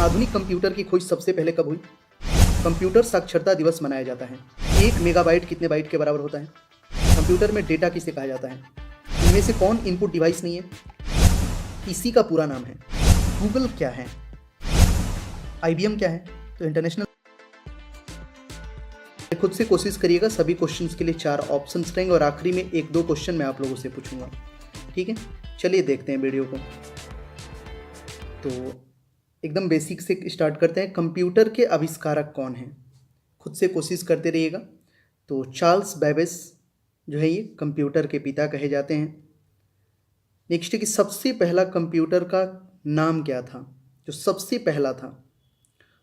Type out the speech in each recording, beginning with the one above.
आधुनिक कंप्यूटर की खोज सबसे पहले कब हुई? कंप्यूटर साक्षरता दिवस मनाया जाता है। 1 मेगाबाइट कितने बाइट के बराबर होता है? कंप्यूटर में डेटा किसे कहा जाता है? इनमें से कौन इनपुट डिवाइस नहीं है? पीसी का पूरा नाम है। गूगल क्या है? आईबीएम क्या है? तो इंटरनेशनल। खुद से कोशिश करिएगा, सभी क्वेश्चंस के लिए 4 ऑप्शंस रहेंगे और आखिरी में 1-2 क्वेश्चन मैं आप लोगों से पूछूंगा। ठीक है, चलिए देखते हैं वीडियो को। तो एकदम बेसिक से स्टार्ट करते हैं। कंप्यूटर के आविष्कारक कौन हैं? खुद से कोशिश करते रहिएगा। तो चार्ल्स बेबेज जो है ये कंप्यूटर के पिता कहे जाते हैं। नेक्स्ट है कि सबसे पहला कंप्यूटर का नाम क्या था? जो सबसे पहला था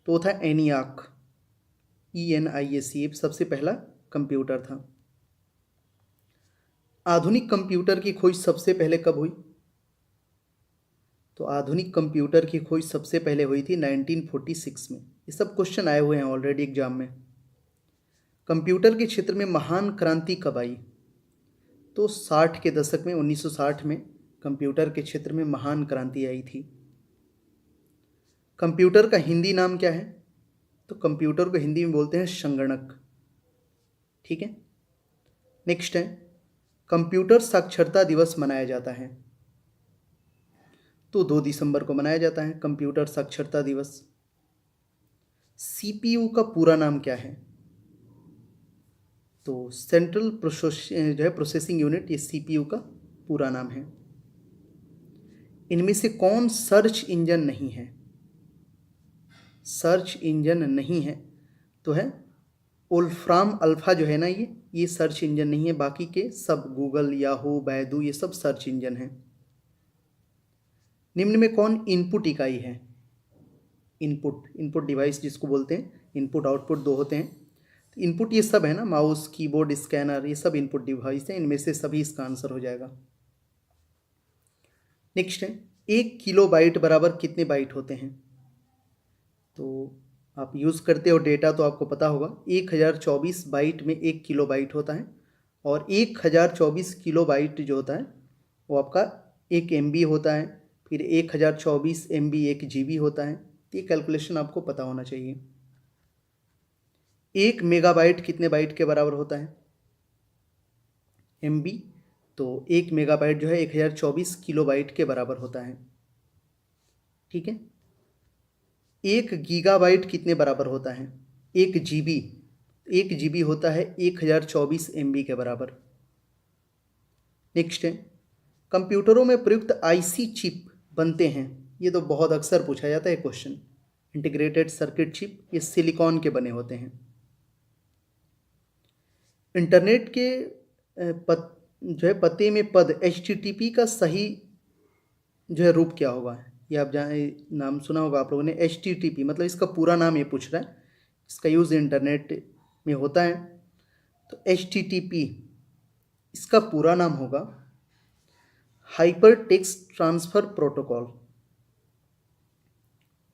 तो वो था एनियाक, ENIAC, सबसे पहला कंप्यूटर था। आधुनिक कंप्यूटर की खोज सबसे पहले कब हुई? तो आधुनिक कंप्यूटर की खोज सबसे पहले हुई थी 1946 में। ये सब क्वेश्चन आए हुए हैं ऑलरेडी एग्जाम में। कंप्यूटर के क्षेत्र में महान क्रांति कब आई? तो 60 के दशक में, 1960 में कंप्यूटर के क्षेत्र में महान क्रांति आई थी। कंप्यूटर का हिंदी नाम क्या है? तो कंप्यूटर को हिंदी में बोलते हैं संगणक। ठीक है, नेक्स्ट है कंप्यूटर साक्षरता दिवस मनाया जाता है। तो 2 दिसंबर को मनाया जाता है कंप्यूटर साक्षरता दिवस। सीपीयू का पूरा नाम क्या है? तो सेंट्रल प्रोसेसिंग यूनिट, ये सीपीयू का पूरा नाम है। इनमें से कौन सर्च इंजन नहीं है? सर्च इंजन नहीं है तो है वोल्फ्राम अल्फा जो है ना, ये सर्च इंजन नहीं है। बाकी के सब गूगल, याहू, बैदू, ये सब सर्च इंजन हैं। निम्न में कौन इनपुट इकाई है? इनपुट डिवाइस जिसको बोलते हैं, इनपुट आउटपुट 2 होते हैं। तो इनपुट ये सब है ना, माउस, कीबोर्ड, स्कैनर, ये सब इनपुट डिवाइस हैं। इनमें से सभी इसका आंसर हो जाएगा। नेक्स्ट है 1 किलोबाइट बराबर कितने बाइट होते हैं? तो आप यूज़ करते हो डेटा तो आपको पता होगा, 1024 बाइट में 1 किलोबाइट होता है। और 1024 किलोबाइट जो होता है वो आपका 1 MB होता है। फिर 1024 MB 1 GB होता है। ये कैलकुलेशन आपको पता होना चाहिए। 1 मेगाबाइट कितने बाइट के बराबर होता है? MB। तो 1 मेगाबाइट जो है 1024 किलोबाइट के बराबर होता है। ठीक है, 1 गीगाबाइट कितने बराबर होता है? 1 GB होता है 1024 MB के बराबर। नेक्स्ट है कंप्यूटरों में प्रयुक्त IC चिप बनते हैं। ये तो बहुत अक्सर पूछा जाता है क्वेश्चन। इंटीग्रेटेड सर्किट चिप, ये सिलिकॉन के बने होते हैं। इंटरनेट के पते में पद HTTP का सही जो है रूप क्या होगा? ये आप नाम सुना होगा आप लोगों ने, HTTP, मतलब इसका पूरा नाम ये पूछ रहा है। इसका यूज़ इंटरनेट में होता है। तो HTTP इसका पूरा नाम होगा हाइपर टेक्स्ट ट्रांसफर प्रोटोकॉल।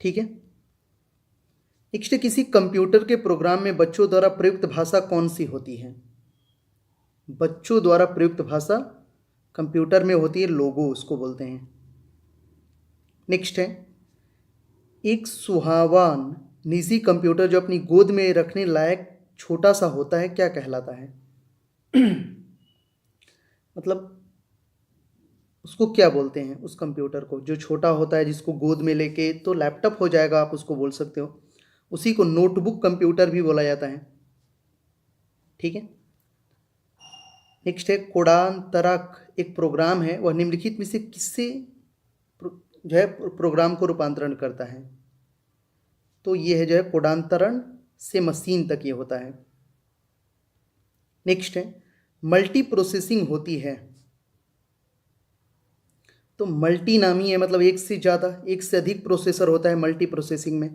ठीक है, नेक्स्ट, किसी कंप्यूटर के प्रोग्राम में बच्चों द्वारा प्रयुक्त भाषा कौन सी होती है? बच्चों द्वारा प्रयुक्त भाषा कंप्यूटर में होती है लोगो, उसको बोलते हैं। नेक्स्ट है एक सुहावान निजी कंप्यूटर जो अपनी गोद में रखने लायक छोटा सा होता है क्या कहलाता है? मतलब उसको क्या बोलते हैं? उस कंप्यूटर को जो छोटा होता है, जिसको गोद में लेके, तो लैपटॉप हो जाएगा, आप उसको बोल सकते हो। उसी को नोटबुक कंप्यूटर भी बोला जाता है। ठीक है, नेक्स्ट है कोडांतरक एक प्रोग्राम है, वह निम्नलिखित में से किससे जो है प्रोग्राम को रूपांतरण करता है? तो ये है जो है कोडांतरण से मशीन तक ये होता है। नेक्स्ट है मल्टी प्रोसेसिंग होती है। तो मल्टी नामी है, मतलब एक से ज़्यादा, एक से अधिक प्रोसेसर होता है मल्टी प्रोसेसिंग में।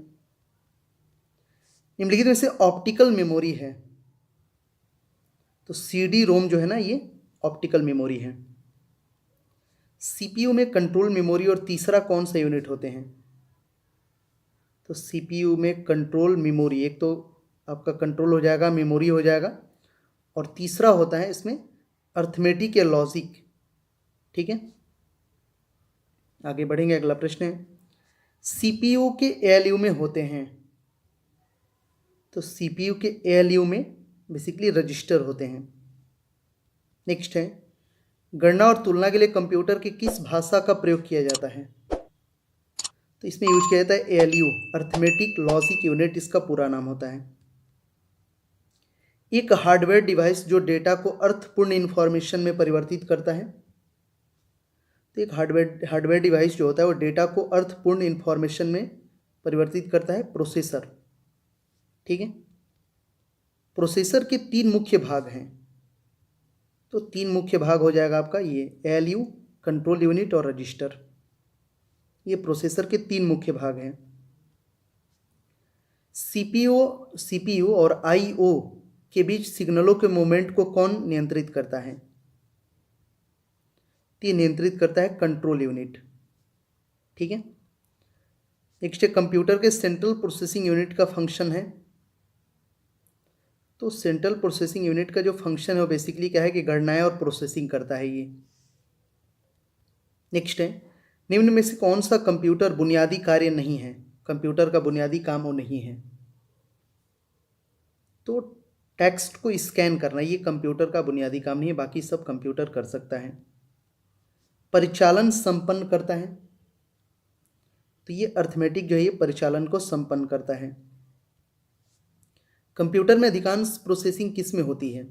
निम्नलिखित में से ऑप्टिकल मेमोरी है। तो CD-ROM जो है ना, ये ऑप्टिकल मेमोरी है। CPU में कंट्रोल मेमोरी और तीसरा कौन सा यूनिट होते हैं? तो CPU में कंट्रोल मेमोरी, एक तो आपका कंट्रोल हो जाएगा, मेमोरी हो जाएगा, और तीसरा होता है इसमें अर्थमेटिक या लॉजिक। ठीक है, आगे बढ़ेंगे। अगला प्रश्न है सीपीयू के एएलयू में होते हैं। तो सीपीयू के एएलयू में बेसिकली रजिस्टर होते हैं। नेक्स्ट है, गणना और तुलना के लिए कंप्यूटर की किस भाषा का प्रयोग किया जाता है? तो इसमें यूज किया जाता है एएलयू, अर्थमेटिक लॉजिक यूनिट इसका पूरा नाम होता है। एक हार्डवेयर डिवाइस जो डेटा को अर्थपूर्ण इंफॉर्मेशन में परिवर्तित करता है। तो एक हार्डवेयर डिवाइस जो होता है वो डेटा को अर्थपूर्ण इंफॉर्मेशन में परिवर्तित करता है, प्रोसेसर। ठीक है, प्रोसेसर के 3 मुख्य भाग हैं। तो 3 मुख्य भाग हो जाएगा आपका ये एएलयू, कंट्रोल यूनिट और रजिस्टर। ये प्रोसेसर के 3 मुख्य भाग हैं। सीपीयू और आईओ के बीच सिग्नलों के मूवमेंट को कौन नियंत्रित करता है? ये नियंत्रित करता है कंट्रोल यूनिट। ठीक है, नेक्स्ट है, कंप्यूटर के सेंट्रल प्रोसेसिंग यूनिट का फंक्शन है। तो सेंट्रल प्रोसेसिंग यूनिट का जो फंक्शन है वो बेसिकली क्या है कि गणनाएं और प्रोसेसिंग करता है ये। नेक्स्ट है, निम्न में से कौन सा कंप्यूटर बुनियादी कार्य नहीं है? कंप्यूटर का बुनियादी काम वो नहीं है। तो टेक्स्ट को स्कैन करना ये कंप्यूटर का बुनियादी काम नहीं है, बाकी सब कंप्यूटर कर सकता है। परिचालन संपन्न करता है, तो ये अर्थमेटिक जो है ये परिचालन को संपन्न करता है। कंप्यूटर में अधिकांश प्रोसेसिंग किस में होती है?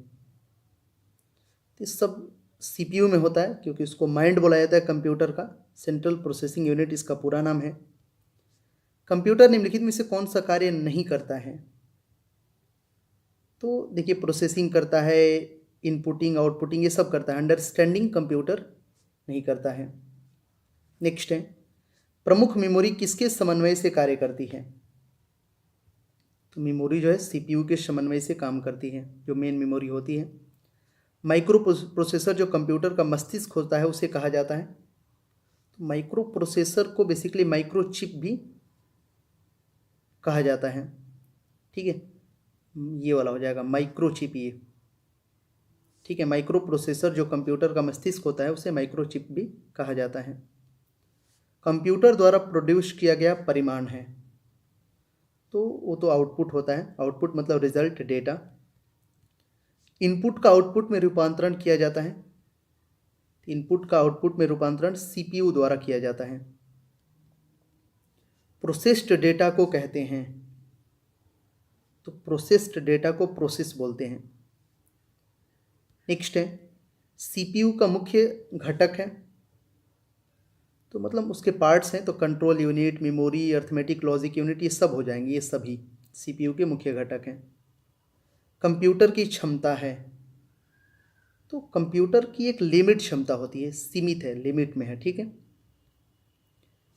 तो सब सीपीयू में होता है, क्योंकि उसको माइंड बोला जाता है कंप्यूटर का, सेंट्रल प्रोसेसिंग यूनिट इसका पूरा नाम है। कंप्यूटर निम्नलिखित में से कौन सा कार्य नहीं करता है? तो देखिए, प्रोसेसिंग करता है, इनपुटिंग आउटपुटिंग ये सब करता है, अंडरस्टैंडिंग कंप्यूटर नहीं करता है। नेक्स्ट है, प्रमुख मेमोरी किसके समन्वय से कार्य करती है? तो मेमोरी जो है सीपीयू के समन्वय से काम करती है, जो मेन मेमोरी होती है। माइक्रो प्रोसेसर जो कंप्यूटर का मस्तिष्क होता है उसे कहा जाता है। तो माइक्रो प्रोसेसर को बेसिकली माइक्रो चिप भी कहा जाता है। ठीक है, ये वाला हो जाएगा माइक्रो चिप ये। ठीक है, माइक्रो प्रोसेसर जो कंप्यूटर का मस्तिष्क होता है उसे माइक्रो चिप भी कहा जाता है। कंप्यूटर द्वारा प्रोड्यूस किया गया परिमाण है, तो वो तो आउटपुट होता है। आउटपुट मतलब रिजल्ट, डेटा। इनपुट का आउटपुट में रूपांतरण किया जाता है। इनपुट का आउटपुट में रूपांतरण सीपीयू द्वारा किया जाता है। प्रोसेस्ड डेटा को कहते हैं, तो प्रोसेस्ड डेटा को प्रोसेस बोलते हैं। नेक्स्ट है, सीपीयू का मुख्य घटक है, तो मतलब उसके पार्ट्स हैं, तो control unit, memory, arithmetic logic unit ये सब हो जाएंगे, ये सभी सीपीयू के मुख्य घटक हैं। कंप्यूटर की क्षमता है, तो कंप्यूटर की एक लिमिट क्षमता होती है, सीमित है, लिमिट में है। ठीक है,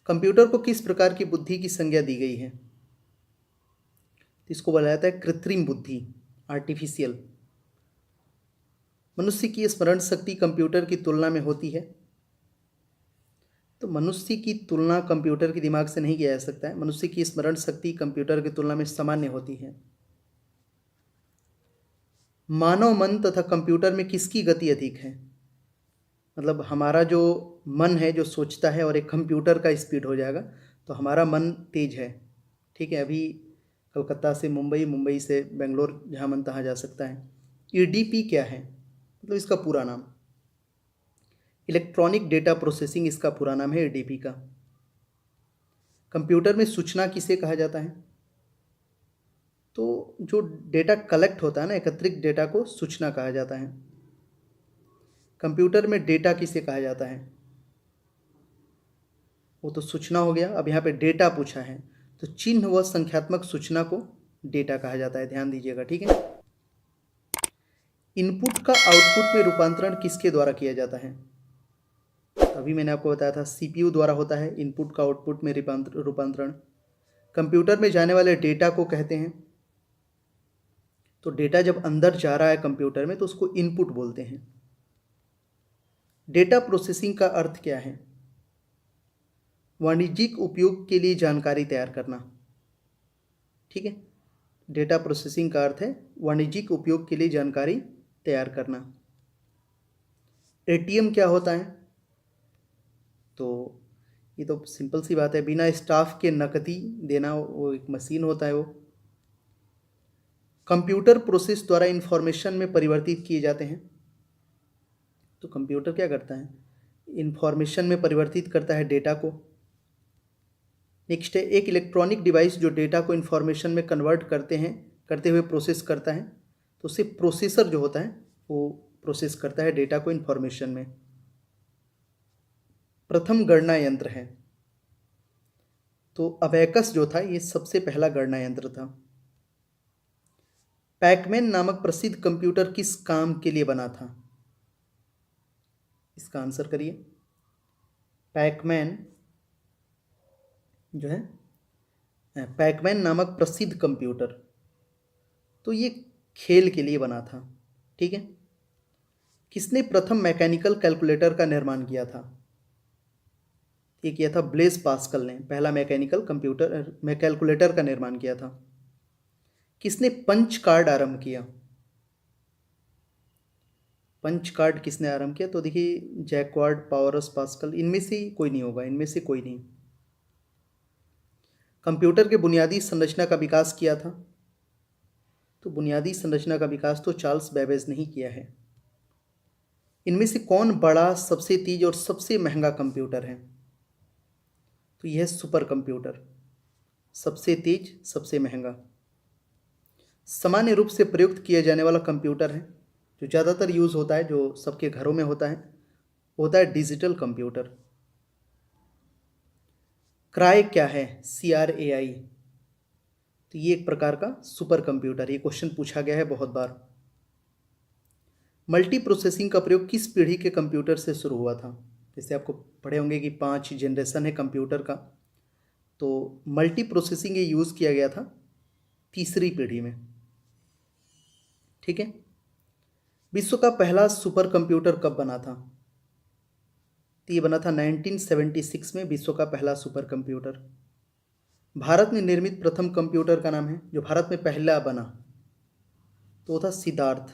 कंप्यूटर को किस प्रकार की बुद्धि की संज्ञा दी गई है? इसको बोला जाता है कृत्रिम बुद्धि, आर्टिफिशियल। मनुष्य की स्मरण शक्ति कंप्यूटर की तुलना में होती है, तो मनुष्य की तुलना कंप्यूटर के दिमाग से नहीं किया जा सकता है। मनुष्य की स्मरण शक्ति कंप्यूटर की तुलना में सामान्य होती है। मानव मन तथा कंप्यूटर में किसकी गति अधिक है? मतलब हमारा जो मन है जो सोचता है, और एक कंप्यूटर का स्पीड हो जाएगा, तो हमारा मन तेज है। ठीक है, अभी कलकत्ता से मुंबई, मुंबई से बेंगलोर, जहाँ मन तहाँ जा सकता है। ईडीपी क्या है? मतलब इसका पूरा नाम, इलेक्ट्रॉनिक डेटा प्रोसेसिंग इसका पूरा नाम है ईडीपी का। कंप्यूटर में सूचना किसे कहा जाता है? तो जो डेटा कलेक्ट होता है ना, एकत्रित डेटा को सूचना कहा जाता है। कंप्यूटर में डेटा किसे कहा जाता है? वो तो सूचना हो गया, अब यहाँ पे डेटा पूछा है, तो चिन्ह व संख्यात्मक सूचना को डेटा कहा जाता है, ध्यान दीजिएगा। ठीक है, इनपुट का आउटपुट में रूपांतरण किसके द्वारा किया जाता है? अभी मैंने आपको बताया था सीपीयू द्वारा होता है इनपुट का आउटपुट में रूपांतरण। कंप्यूटर में जाने वाले डेटा को कहते हैं, तो डेटा जब अंदर जा रहा है कंप्यूटर में तो उसको इनपुट बोलते हैं। डेटा प्रोसेसिंग का अर्थ क्या है? वाणिज्यिक उपयोग के लिए जानकारी तैयार करना। ठीक है, डेटा प्रोसेसिंग का अर्थ है वाणिज्यिक उपयोग के लिए जानकारी तैयार करना। एटीएम क्या होता है? तो ये तो सिंपल सी बात है, बिना स्टाफ के नकदी देना वो एक मशीन होता है वो। कंप्यूटर प्रोसेस द्वारा इंफॉर्मेशन में परिवर्तित किए जाते हैं। तो कंप्यूटर क्या करता है, इंफॉर्मेशन में परिवर्तित करता है डेटा को। नेक्स्ट है, एक इलेक्ट्रॉनिक डिवाइस जो डेटा को इंफॉर्मेशन में कन्वर्ट करते हुए प्रोसेस करता है, तो उससे प्रोसेसर जो होता है वो प्रोसेस करता है डेटा को इंफॉर्मेशन में। प्रथम गणना यंत्र है, तो अबेकस जो था ये सबसे पहला गणना यंत्र था। पैकमैन नामक प्रसिद्ध कंप्यूटर किस काम के लिए बना था? इसका आंसर करिए। पैकमैन जो है, पैकमैन नामक प्रसिद्ध कंप्यूटर, तो ये खेल के लिए बना था। ठीक है। किसने प्रथम मैकेनिकल कैलकुलेटर का निर्माण किया था? ये किया था ब्लेज पास्कल ने, पहला मैकेनिकल कैलकुलेटर का निर्माण किया था। किसने पंच कार्ड आरंभ किया? पंच कार्ड किसने आरंभ किया? तो देखिए, जैक्वार्ड, पावरस, पास्कल, इनमें से कोई नहीं होगा, इनमें से कोई नहीं। कंप्यूटर के बुनियादी संरचना का विकास किया था? तो बुनियादी संरचना का विकास तो चार्ल्स बेबेज ने ही किया है। इनमें से कौन बड़ा, सबसे तेज और सबसे महंगा कंप्यूटर है? तो यह है सुपर कंप्यूटर, सबसे तेज, सबसे महंगा। सामान्य रूप से प्रयुक्त किया जाने वाला कंप्यूटर है, जो ज़्यादातर यूज़ होता है, जो सबके घरों में होता है डिजिटल कंप्यूटर। क्राई क्या है? CRAI, तो ये एक प्रकार का सुपर कंप्यूटर, ये क्वेश्चन पूछा गया है बहुत बार। मल्टी प्रोसेसिंग का प्रयोग किस पीढ़ी के कंप्यूटर से शुरू हुआ था? जैसे आपको पढ़े होंगे कि 5 जनरेशन है कंप्यूटर का, तो मल्टी प्रोसेसिंग ये यूज़ किया गया था तीसरी पीढ़ी में। ठीक है। विश्व का पहला सुपर कंप्यूटर कब बना था? तो ये बना था 1976 में, विश्व का पहला सुपर कंप्यूटर। भारत में निर्मित प्रथम कंप्यूटर का नाम है, जो भारत में पहला बना, तो वो था सिद्धार्थ,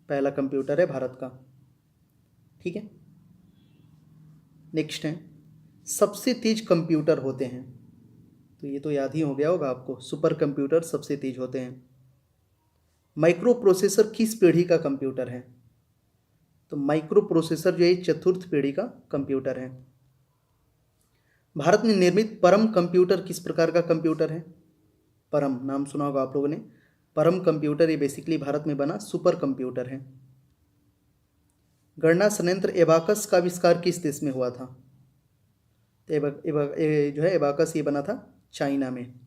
पहला कंप्यूटर है भारत का। ठीक है। नेक्स्ट है, सबसे तेज कंप्यूटर होते हैं, तो ये तो याद ही हो गया होगा आपको, सुपर कंप्यूटर सबसे तेज होते हैं। माइक्रो प्रोसेसर किस पीढ़ी का कंप्यूटर है? तो माइक्रो प्रोसेसर जो है चतुर्थ पीढ़ी का कंप्यूटर है। भारत में निर्मित परम कंप्यूटर किस प्रकार का कंप्यूटर है? परम नाम सुना होगा आप लोगों ने, परम कंप्यूटर ये बेसिकली भारत में बना सुपर कंप्यूटर है। गणना संयंत्र एबाकस का आविष्कार किस देश में हुआ था? तो जो है एबाकस ये बना था चाइना में।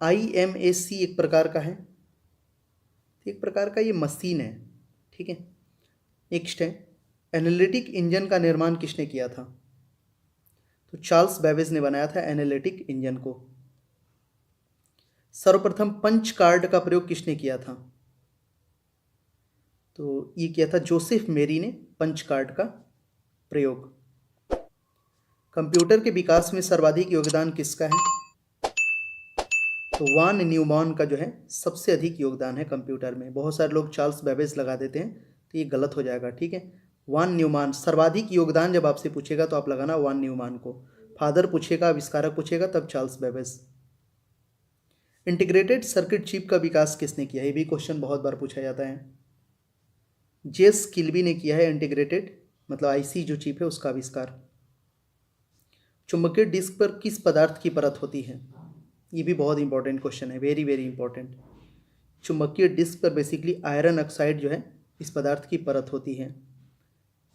IMAC एक प्रकार का है, एक प्रकार का ये मशीन है। ठीक है। नेक्स्ट है, एनालिटिक इंजन का निर्माण किसने किया था? तो चार्ल्स बेबेज ने बनाया था एनालिटिक इंजन को। सर्वप्रथम पंच कार्ड का प्रयोग किसने किया था? तो ये किया था जोसेफ मेरी ने, पंच कार्ड का प्रयोग। कंप्यूटर के विकास में सर्वाधिक योगदान किसका है? तो वान न्यूमैन का जो है सबसे अधिक योगदान है कंप्यूटर में। बहुत सारे लोग चार्ल्स बेबेज लगा देते हैं, तो ये गलत हो जाएगा। ठीक है। वान न्यूमैन, सर्वाधिक योगदान जब आपसे पूछेगा तो आप लगाना वान न्यूमैन को। फादर पूछेगा, आविष्कारक पूछेगा, तब Charles Babbage. Integrated circuit chip का विकास किसने किया? ये भी क्वेश्चन बहुत बार पूछा जाता है। जेस किल्बी ने किया है इंटीग्रेटेड, मतलब IC जो चिप है उसका आविष्कार। चुंबकीय डिस्क पर किस पदार्थ की परत होती है? ये भी बहुत इंपॉर्टेंट क्वेश्चन है, वेरी वेरी इंपॉर्टेंट। चुंबकीय डिस्क पर बेसिकली आयरन ऑक्साइड जो है इस पदार्थ की परत होती है।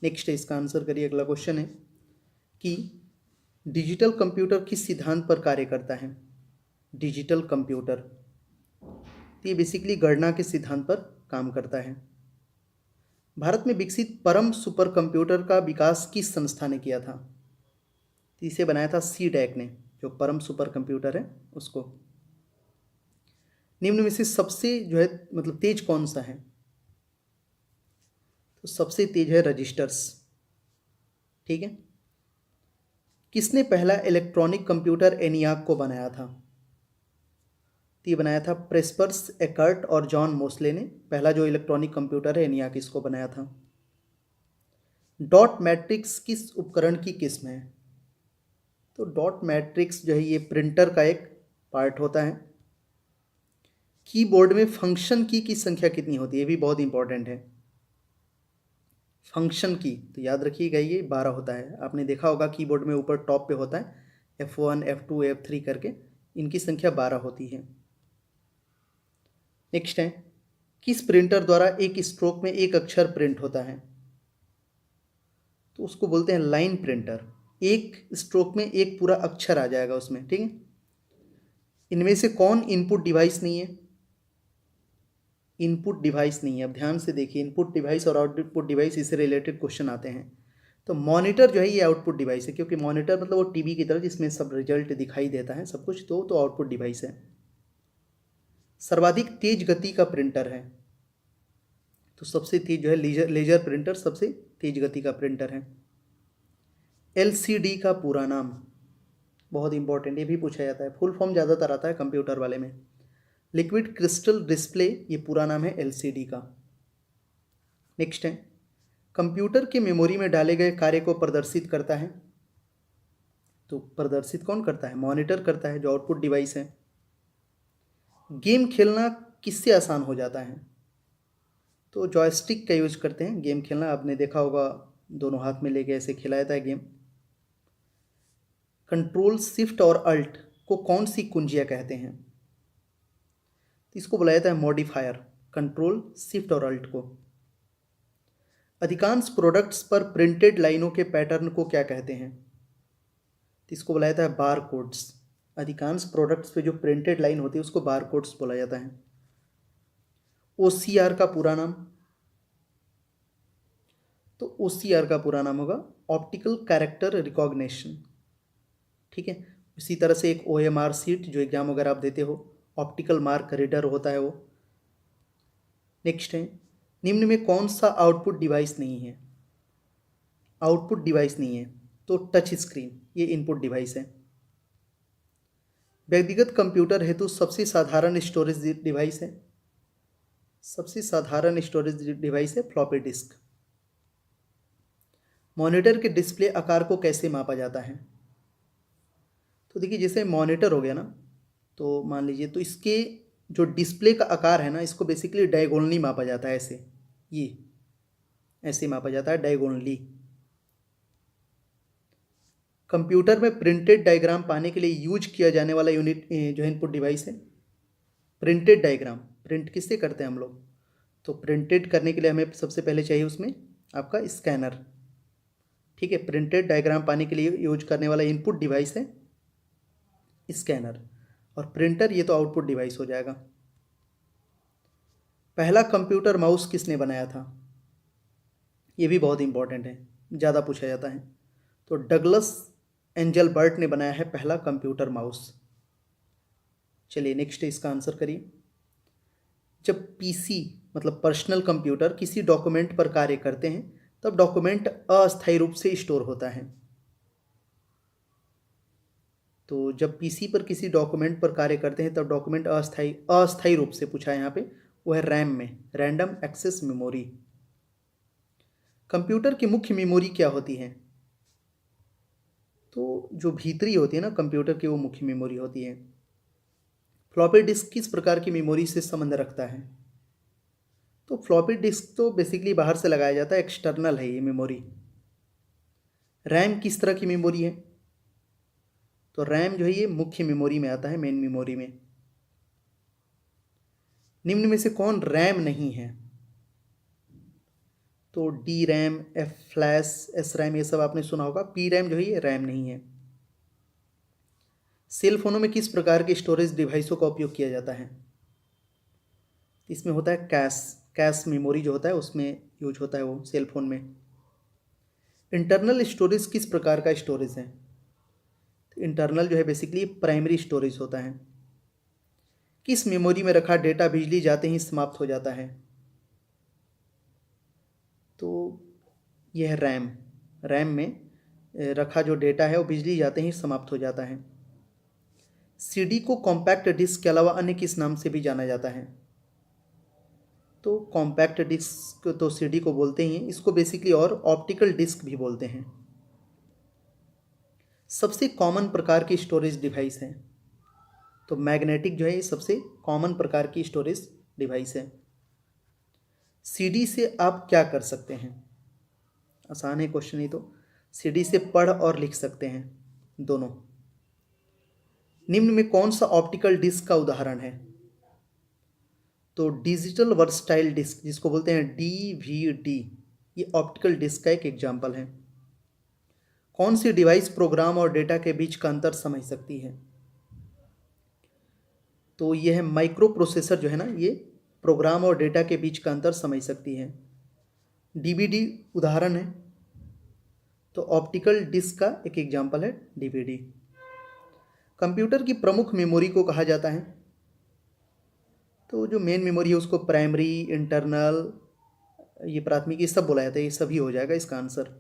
नेक्स्ट है, इसका आंसर करिए। अगला क्वेश्चन है कि डिजिटल कंप्यूटर किस सिद्धांत पर कार्य करता है? डिजिटल कंप्यूटर, तो ये बेसिकली गणना के सिद्धांत पर काम करता है। भारत में विकसित परम सुपर कंप्यूटर का विकास किस संस्था ने किया था? तो इसे बनाया था CDAC ने, जो परम सुपर कंप्यूटर है उसको। निम्न में से सबसे जो है मतलब तेज कौन सा है? तो सबसे तेज है रजिस्टर्स। ठीक है। किसने पहला इलेक्ट्रॉनिक कंप्यूटर ENIAC को बनाया था? तो ये बनाया था प्रेस्पर्स एकर्ट और जॉन मोस्ले ने। पहला जो इलेक्ट्रॉनिक कंप्यूटर है ENIAC, इसको बनाया था। डॉट मैट्रिक्स किस उपकरण की किस्म है? तो डॉट मैट्रिक्स जो है ये प्रिंटर का एक पार्ट होता है। कीबोर्ड में फंक्शन की संख्या कितनी होती है, ये भी बहुत इंपॉर्टेंट है। फंक्शन की तो याद रखिएगा ये 12 होता है। आपने देखा होगा कीबोर्ड में ऊपर टॉप पे होता है F1 F2 F3 करके, इनकी संख्या 12 होती है। नेक्स्ट है, किस प्रिंटर द्वारा एक स्ट्रोक में एक अक्षर प्रिंट होता है? तो उसको बोलते हैं लाइन प्रिंटर। एक स्ट्रोक में एक पूरा अक्षर आ जाएगा उसमें, ठीक है। इनमें से कौन इनपुट डिवाइस नहीं है? इनपुट डिवाइस नहीं है। अब ध्यान से देखिए, इनपुट डिवाइस और आउटपुट डिवाइस इससे रिलेटेड क्वेश्चन आते हैं। तो मॉनिटर जो है ये आउटपुट डिवाइस है, क्योंकि मॉनिटर मतलब वो टीवी की तरह जिसमें सब रिजल्ट दिखाई देता है सब कुछ, तो आउटपुट डिवाइस है। सर्वाधिक तेज गति का प्रिंटर है, तो सबसे तेज जो है लेजर प्रिंटर सबसे तेज गति का प्रिंटर है। एलसीडी का पूरा नाम बहुत इंपॉर्टेंट, ये भी पूछा जाता है, फुल फॉर्म ज़्यादातर आता है कंप्यूटर वाले में। लिक्विड क्रिस्टल डिस्प्ले, ये पूरा नाम है एलसीडी का। नेक्स्ट है, कंप्यूटर के मेमोरी में डाले गए कार्य को प्रदर्शित करता है। तो प्रदर्शित कौन करता है? मॉनिटर करता है, जो आउटपुट डिवाइस है। गेम खेलना किससे आसान हो जाता है? तो जॉयस्टिक का यूज करते हैं गेम खेलना। आपने देखा होगा दोनों हाथ में लेके ऐसे खेला जाता है गेम। कंट्रोल शिफ्ट और अल्ट को कौन सी कुंजियाँ कहते हैं? तो इसको बुलाया जाता है मॉडिफायर, कंट्रोल शिफ्ट और अल्ट को। अधिकांश प्रोडक्ट्स पर प्रिंटेड लाइनों के पैटर्न को क्या कहते हैं? तो इसको बुलाया जाता है बार कोड्स। अधिकांश प्रोडक्ट्स पे जो प्रिंटेड लाइन होती है उसको बार कोड्स बोला जाता है। OCR का पूरा नाम? तो OCR का पूरा नाम होगा ऑप्टिकल कैरेक्टर रिकॉग्निशन, ठीक है। इसी तरह से एक OMR सीट जो एग्जाम वगैरह आप देते हो, ऑप्टिकल मार्क रीडर होता है वो। नेक्स्ट है, निम्न में कौन सा आउटपुट डिवाइस नहीं है? आउटपुट डिवाइस नहीं है तो टच स्क्रीन, ये इनपुट डिवाइस है। व्यक्तिगत कंप्यूटर हेतु सबसे साधारण स्टोरेज डिवाइस है? सबसे साधारण स्टोरेज डिवाइस है फ्लॉपी डिस्क। मॉनिटर के डिस्प्ले आकार को कैसे मापा जाता है? तो देखिए, जैसे मॉनिटर हो गया ना, तो मान लीजिए, तो इसके जो डिस्प्ले का आकार है ना, इसको बेसिकली डायगोनली मापा जाता है। ऐसे ये ऐसे मापा जाता है डायगोनली। कंप्यूटर में प्रिंटेड डायग्राम पाने के लिए यूज किया जाने वाला यूनिट जो है इनपुट डिवाइस है प्रिंटेड डायग्राम। प्रिंट किससे करते हैं हम लोग? तो प्रिंटेड करने के लिए हमें सबसे पहले चाहिए उसमें आपका स्कैनर, ठीक है। प्रिंटेड डायग्राम पाने के लिए यूज करने वाला इनपुट डिवाइस है स्कैनर, और प्रिंटर ये तो आउटपुट डिवाइस हो जाएगा। पहला कंप्यूटर माउस किसने बनाया था? ये भी बहुत इंपॉर्टेंट है, ज़्यादा पूछा जाता है। तो डगलस एंजलबर्ट ने बनाया है पहला कंप्यूटर माउस। चलिए नेक्स्ट इसका आंसर करिए। जब पीसी मतलब पर्सनल कंप्यूटर किसी डॉक्यूमेंट पर कार्य करते हैं तब डॉक्यूमेंट अस्थायी रूप से स्टोर होता है। तो जब पीसी पर किसी डॉक्यूमेंट पर कार्य करते हैं तब डॉक्यूमेंट अस्थायी रूप से पूछा है यहाँ पे, वो है रैम में, रैंडम एक्सेस मेमोरी। कंप्यूटर की मुख्य मेमोरी क्या होती है? तो जो भीतरी होती है ना कंप्यूटर की, वो मुख्य मेमोरी होती है। फ्लॉपी डिस्क किस प्रकार की मेमोरी से संबंध रखता है? तो फ्लॉपी डिस्क तो बेसिकली बाहर से लगाया जाता है, एक्सटर्नल है ये मेमोरी। रैम किस तरह की मेमोरी है? तो रैम जो है ये मुख्य मेमोरी में आता है, मेन मेमोरी में। निम्न में से कौन रैम नहीं है? तो D RAM, F flash, S RAM, ये सब आपने सुना होगा। पी रैम जो है ये रैम नहीं है। सेल फोनों में किस प्रकार के स्टोरेज डिवाइसों का उपयोग किया जाता है? इसमें होता है कैश मेमोरी जो होता है उसमें यूज होता है वो सेल फोन में। इंटरनल स्टोरेज किस प्रकार का स्टोरेज है? इंटरनल जो है बेसिकली प्राइमरी स्टोरेज होता है। किस मेमोरी में रखा डेटा बिजली जाते ही समाप्त हो जाता है? तो यह रैम में रखा जो डेटा है वो बिजली जाते ही समाप्त हो जाता है। सीडी को कॉम्पैक्ट डिस्क के अलावा अन्य किस नाम से भी जाना जाता है? तो कॉम्पैक्ट डिस्क तो सीडी को बोलते ही हैं, इसको बेसिकली और ऑप्टिकल डिस्क भी बोलते हैं। सबसे कॉमन प्रकार की स्टोरेज डिवाइस है। तो मैग्नेटिक जो है ये सबसे कॉमन प्रकार की स्टोरेज डिवाइस है। सीडी से आप क्या कर सकते हैं? आसान है क्वेश्चन ही तो। सीडी से पढ़ और लिख सकते हैं दोनों। निम्न में कौन सा ऑप्टिकल डिस्क का उदाहरण है? तो डिजिटल वर्सटाइल डिस्क जिसको बोलते हैं डीवीडी, ये ऑप्टिकल डिस्क का एक एग्जाम्पल है। कौन सी डिवाइस प्रोग्राम और डेटा के बीच का अंतर समझ सकती है? तो यह है माइक्रो प्रोसेसर जो है ना, ये प्रोग्राम और डेटा के बीच का अंतर समझ सकती है। डीवीडी उदाहरण है, तो ऑप्टिकल डिस्क का एक एग्जाम्पल है डीवीडी। कंप्यूटर की प्रमुख मेमोरी को कहा जाता है? तो जो मेन मेमोरी है उसको प्राइमरी, इंटरनल, ये प्राथमिक, ये सब बोला जाता है, ये सभी हो जाएगा इसका आंसर।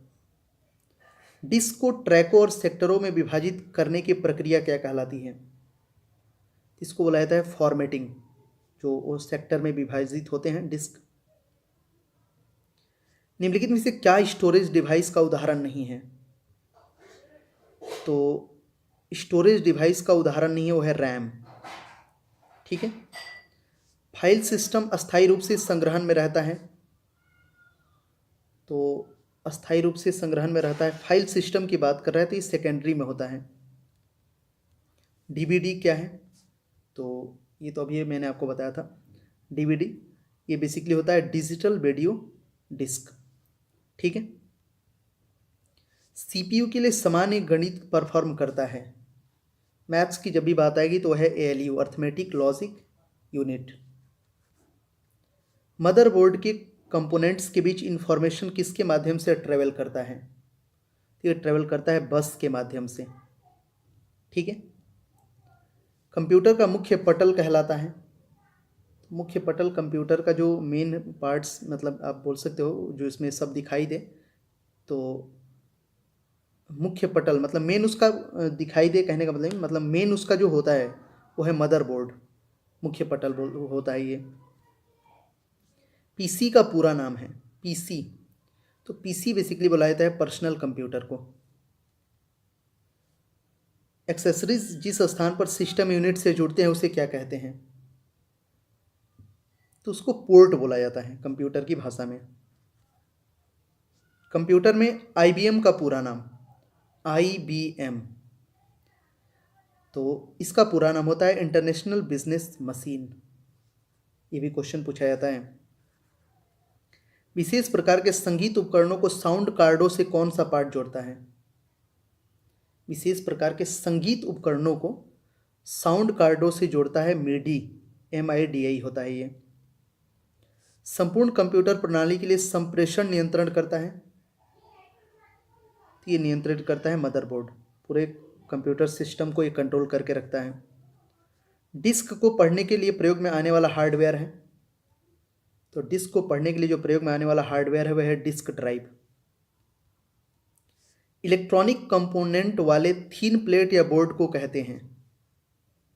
डिस्क को ट्रैकों और सेक्टरों में विभाजित करने की प्रक्रिया क्या कहलाती है? इसको बोला जाता है फॉर्मेटिंग, जो वो सेक्टर में विभाजित होते हैं डिस्क। निम्नलिखित में से क्या स्टोरेज डिवाइस का उदाहरण नहीं है? तो स्टोरेज डिवाइस का उदाहरण नहीं है, वो है रैम। ठीक है। फाइल सिस्टम अस्थायी रूप से संग्रहण में रहता है? तो अस्थायी रूप से संग्रहण में रहता है, फाइल सिस्टम की बात कर रहे हैं तो ये सेकेंडरी में होता है। डीवीडी क्या है? तो ये तो अभी मैंने आपको बताया था। डीवीडी ये बेसिकली होता है डिजिटल वीडियो डिस्क। ठीक है। सीपीयू के लिए सामान्य गणित परफॉर्म करता है? मैथ्स की जब भी बात आएगी तो है ALU, arithmetic logic unit. Motherboard के कंपोनेंट्स के बीच इंफॉर्मेशन किसके माध्यम से ट्रेवल करता है? ये ट्रेवल करता है बस के माध्यम से। ठीक है। कंप्यूटर का मुख्य पटल कहलाता है? मुख्य पटल कंप्यूटर का जो मेन पार्ट्स, मतलब आप बोल सकते हो जो इसमें सब दिखाई दे, तो मुख्य पटल मतलब मेन उसका दिखाई दे, कहने का मतलब मेन उसका जो होता है वो है मदरबोर्ड, मुख्य पटल होता है ये। पीसी का पूरा नाम है? पीसी, तो पीसी बेसिकली बुलाया जाता है पर्सनल कंप्यूटर को। एक्सेसरीज जिस स्थान पर सिस्टम यूनिट से जुड़ते हैं उसे क्या कहते हैं? तो उसको पोर्ट बोला जाता है कंप्यूटर की भाषा में। कंप्यूटर में आईबीएम का पूरा नाम? आईबीएम, तो इसका पूरा नाम होता है इंटरनेशनल बिजनेस मशीन। ये भी क्वेश्चन पूछा जाता है। विशेष प्रकार के संगीत उपकरणों को साउंड कार्डों से कौन सा पार्ट जोड़ता है? विशेष प्रकार के संगीत उपकरणों को साउंड कार्डों से जोड़ता है मिडी, MIDI होता है ये। संपूर्ण कंप्यूटर प्रणाली के लिए संप्रेषण नियंत्रण करता है? ये नियंत्रित करता है मदरबोर्ड, पूरे कंप्यूटर सिस्टम को ये कंट्रोल करके रखता है। डिस्क को पढ़ने के लिए प्रयोग में आने वाला हार्डवेयर है? तो डिस्क को पढ़ने के लिए जो प्रयोग में आने वाला हार्डवेयर है वह है डिस्क ड्राइव। इलेक्ट्रॉनिक कंपोनेंट वाले थीन प्लेट या बोर्ड को कहते हैं?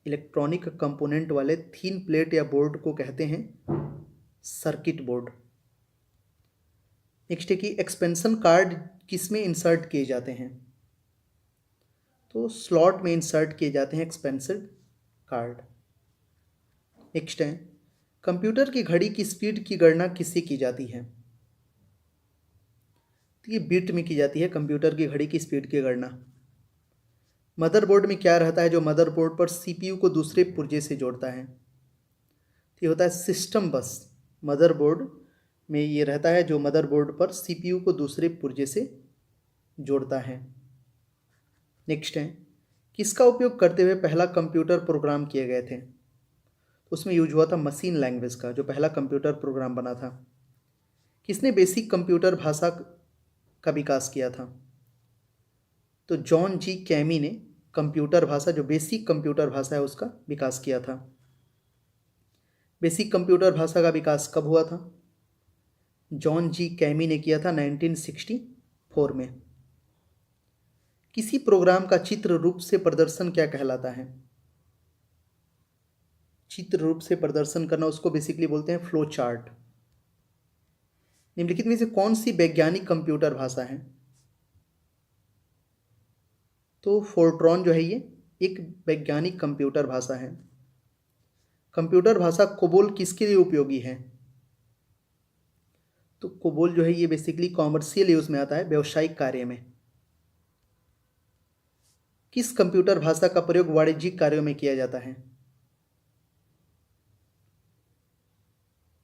इलेक्ट्रॉनिक कंपोनेंट वाले थीन प्लेट या बोर्ड को कहते हैं सर्किट बोर्ड। नेक्स्ट है कि एक्सपेंशन कार्ड किस में इंसर्ट किए जाते हैं? तो स्लॉट में इंसर्ट किए जाते हैं एक्सपेंशन कार्ड। नेक्स्ट है कंप्यूटर की घड़ी की स्पीड की गणना किससे की जाती है? तो ये बिट में की जाती है कंप्यूटर की घड़ी की स्पीड की गणना। मदरबोर्ड में क्या रहता है जो मदरबोर्ड पर सीपीयू को दूसरे पुर्जे से जोड़ता है? तो ये होता है सिस्टम बस। मदरबोर्ड में ये रहता है जो मदरबोर्ड पर सीपीयू को दूसरे पुर्जे से जोड़ता है। नेक्स्ट है किसका उपयोग करते हुए पहला कंप्यूटर प्रोग्राम किए गए थे? उसमें यूज हुआ था मशीन लैंग्वेज का, जो पहला कंप्यूटर प्रोग्राम बना था। किसने बेसिक कंप्यूटर भाषा का विकास किया था? तो जॉन जी कैमी ने कंप्यूटर भाषा, जो बेसिक कंप्यूटर भाषा है उसका विकास किया था। बेसिक कंप्यूटर भाषा का विकास कब हुआ था? जॉन जी कैमी ने किया था 1964 में। किसी प्रोग्राम का चित्र रूप से प्रदर्शन क्या कहलाता है? चित्र रूप से प्रदर्शन करना उसको बेसिकली बोलते हैं फ्लो चार्ट। निम्नलिखित में से कौन सी वैज्ञानिक कंप्यूटर भाषा है? तो फोर्ट्रॉन जो है ये एक वैज्ञानिक कंप्यूटर भाषा है। कंप्यूटर भाषा कोबोल किसके लिए उपयोगी है? तो कोबोल जो है ये बेसिकली कॉमर्शियल यूज में आता है, व्यावसायिक कार्य में। किस कंप्यूटर भाषा का प्रयोग वाणिज्यिक कार्यों में किया जाता है?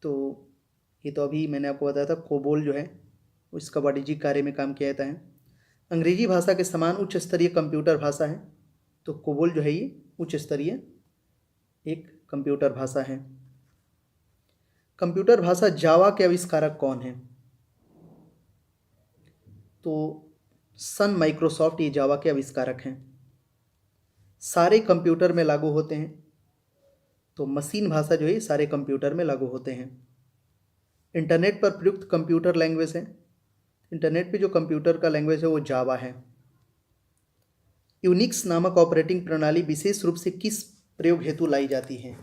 तो ये तो अभी मैंने आपको बताया था, कोबोल जो है इसका वाणिज्यिक कार्य में काम किया जाता है। अंग्रेजी भाषा के समान उच्च स्तरीय कंप्यूटर भाषा है, तो कोबोल जो है ये उच्च स्तरीय एक कंप्यूटर भाषा है। कंप्यूटर भाषा जावा के आविष्कारक कौन है? तो सन माइक्रोसॉफ्ट ये जावा के आविष्कारक हैं। सारे कंप्यूटर में लागू होते हैं, तो मशीन भाषा जो है सारे कंप्यूटर में लागू होते हैं। इंटरनेट पर प्रयुक्त कंप्यूटर लैंग्वेज है, इंटरनेट पे जो कंप्यूटर का लैंग्वेज है वो जावा है। यूनिक्स नामक ऑपरेटिंग प्रणाली विशेष रूप से किस प्रयोग हेतु लाई जाती है?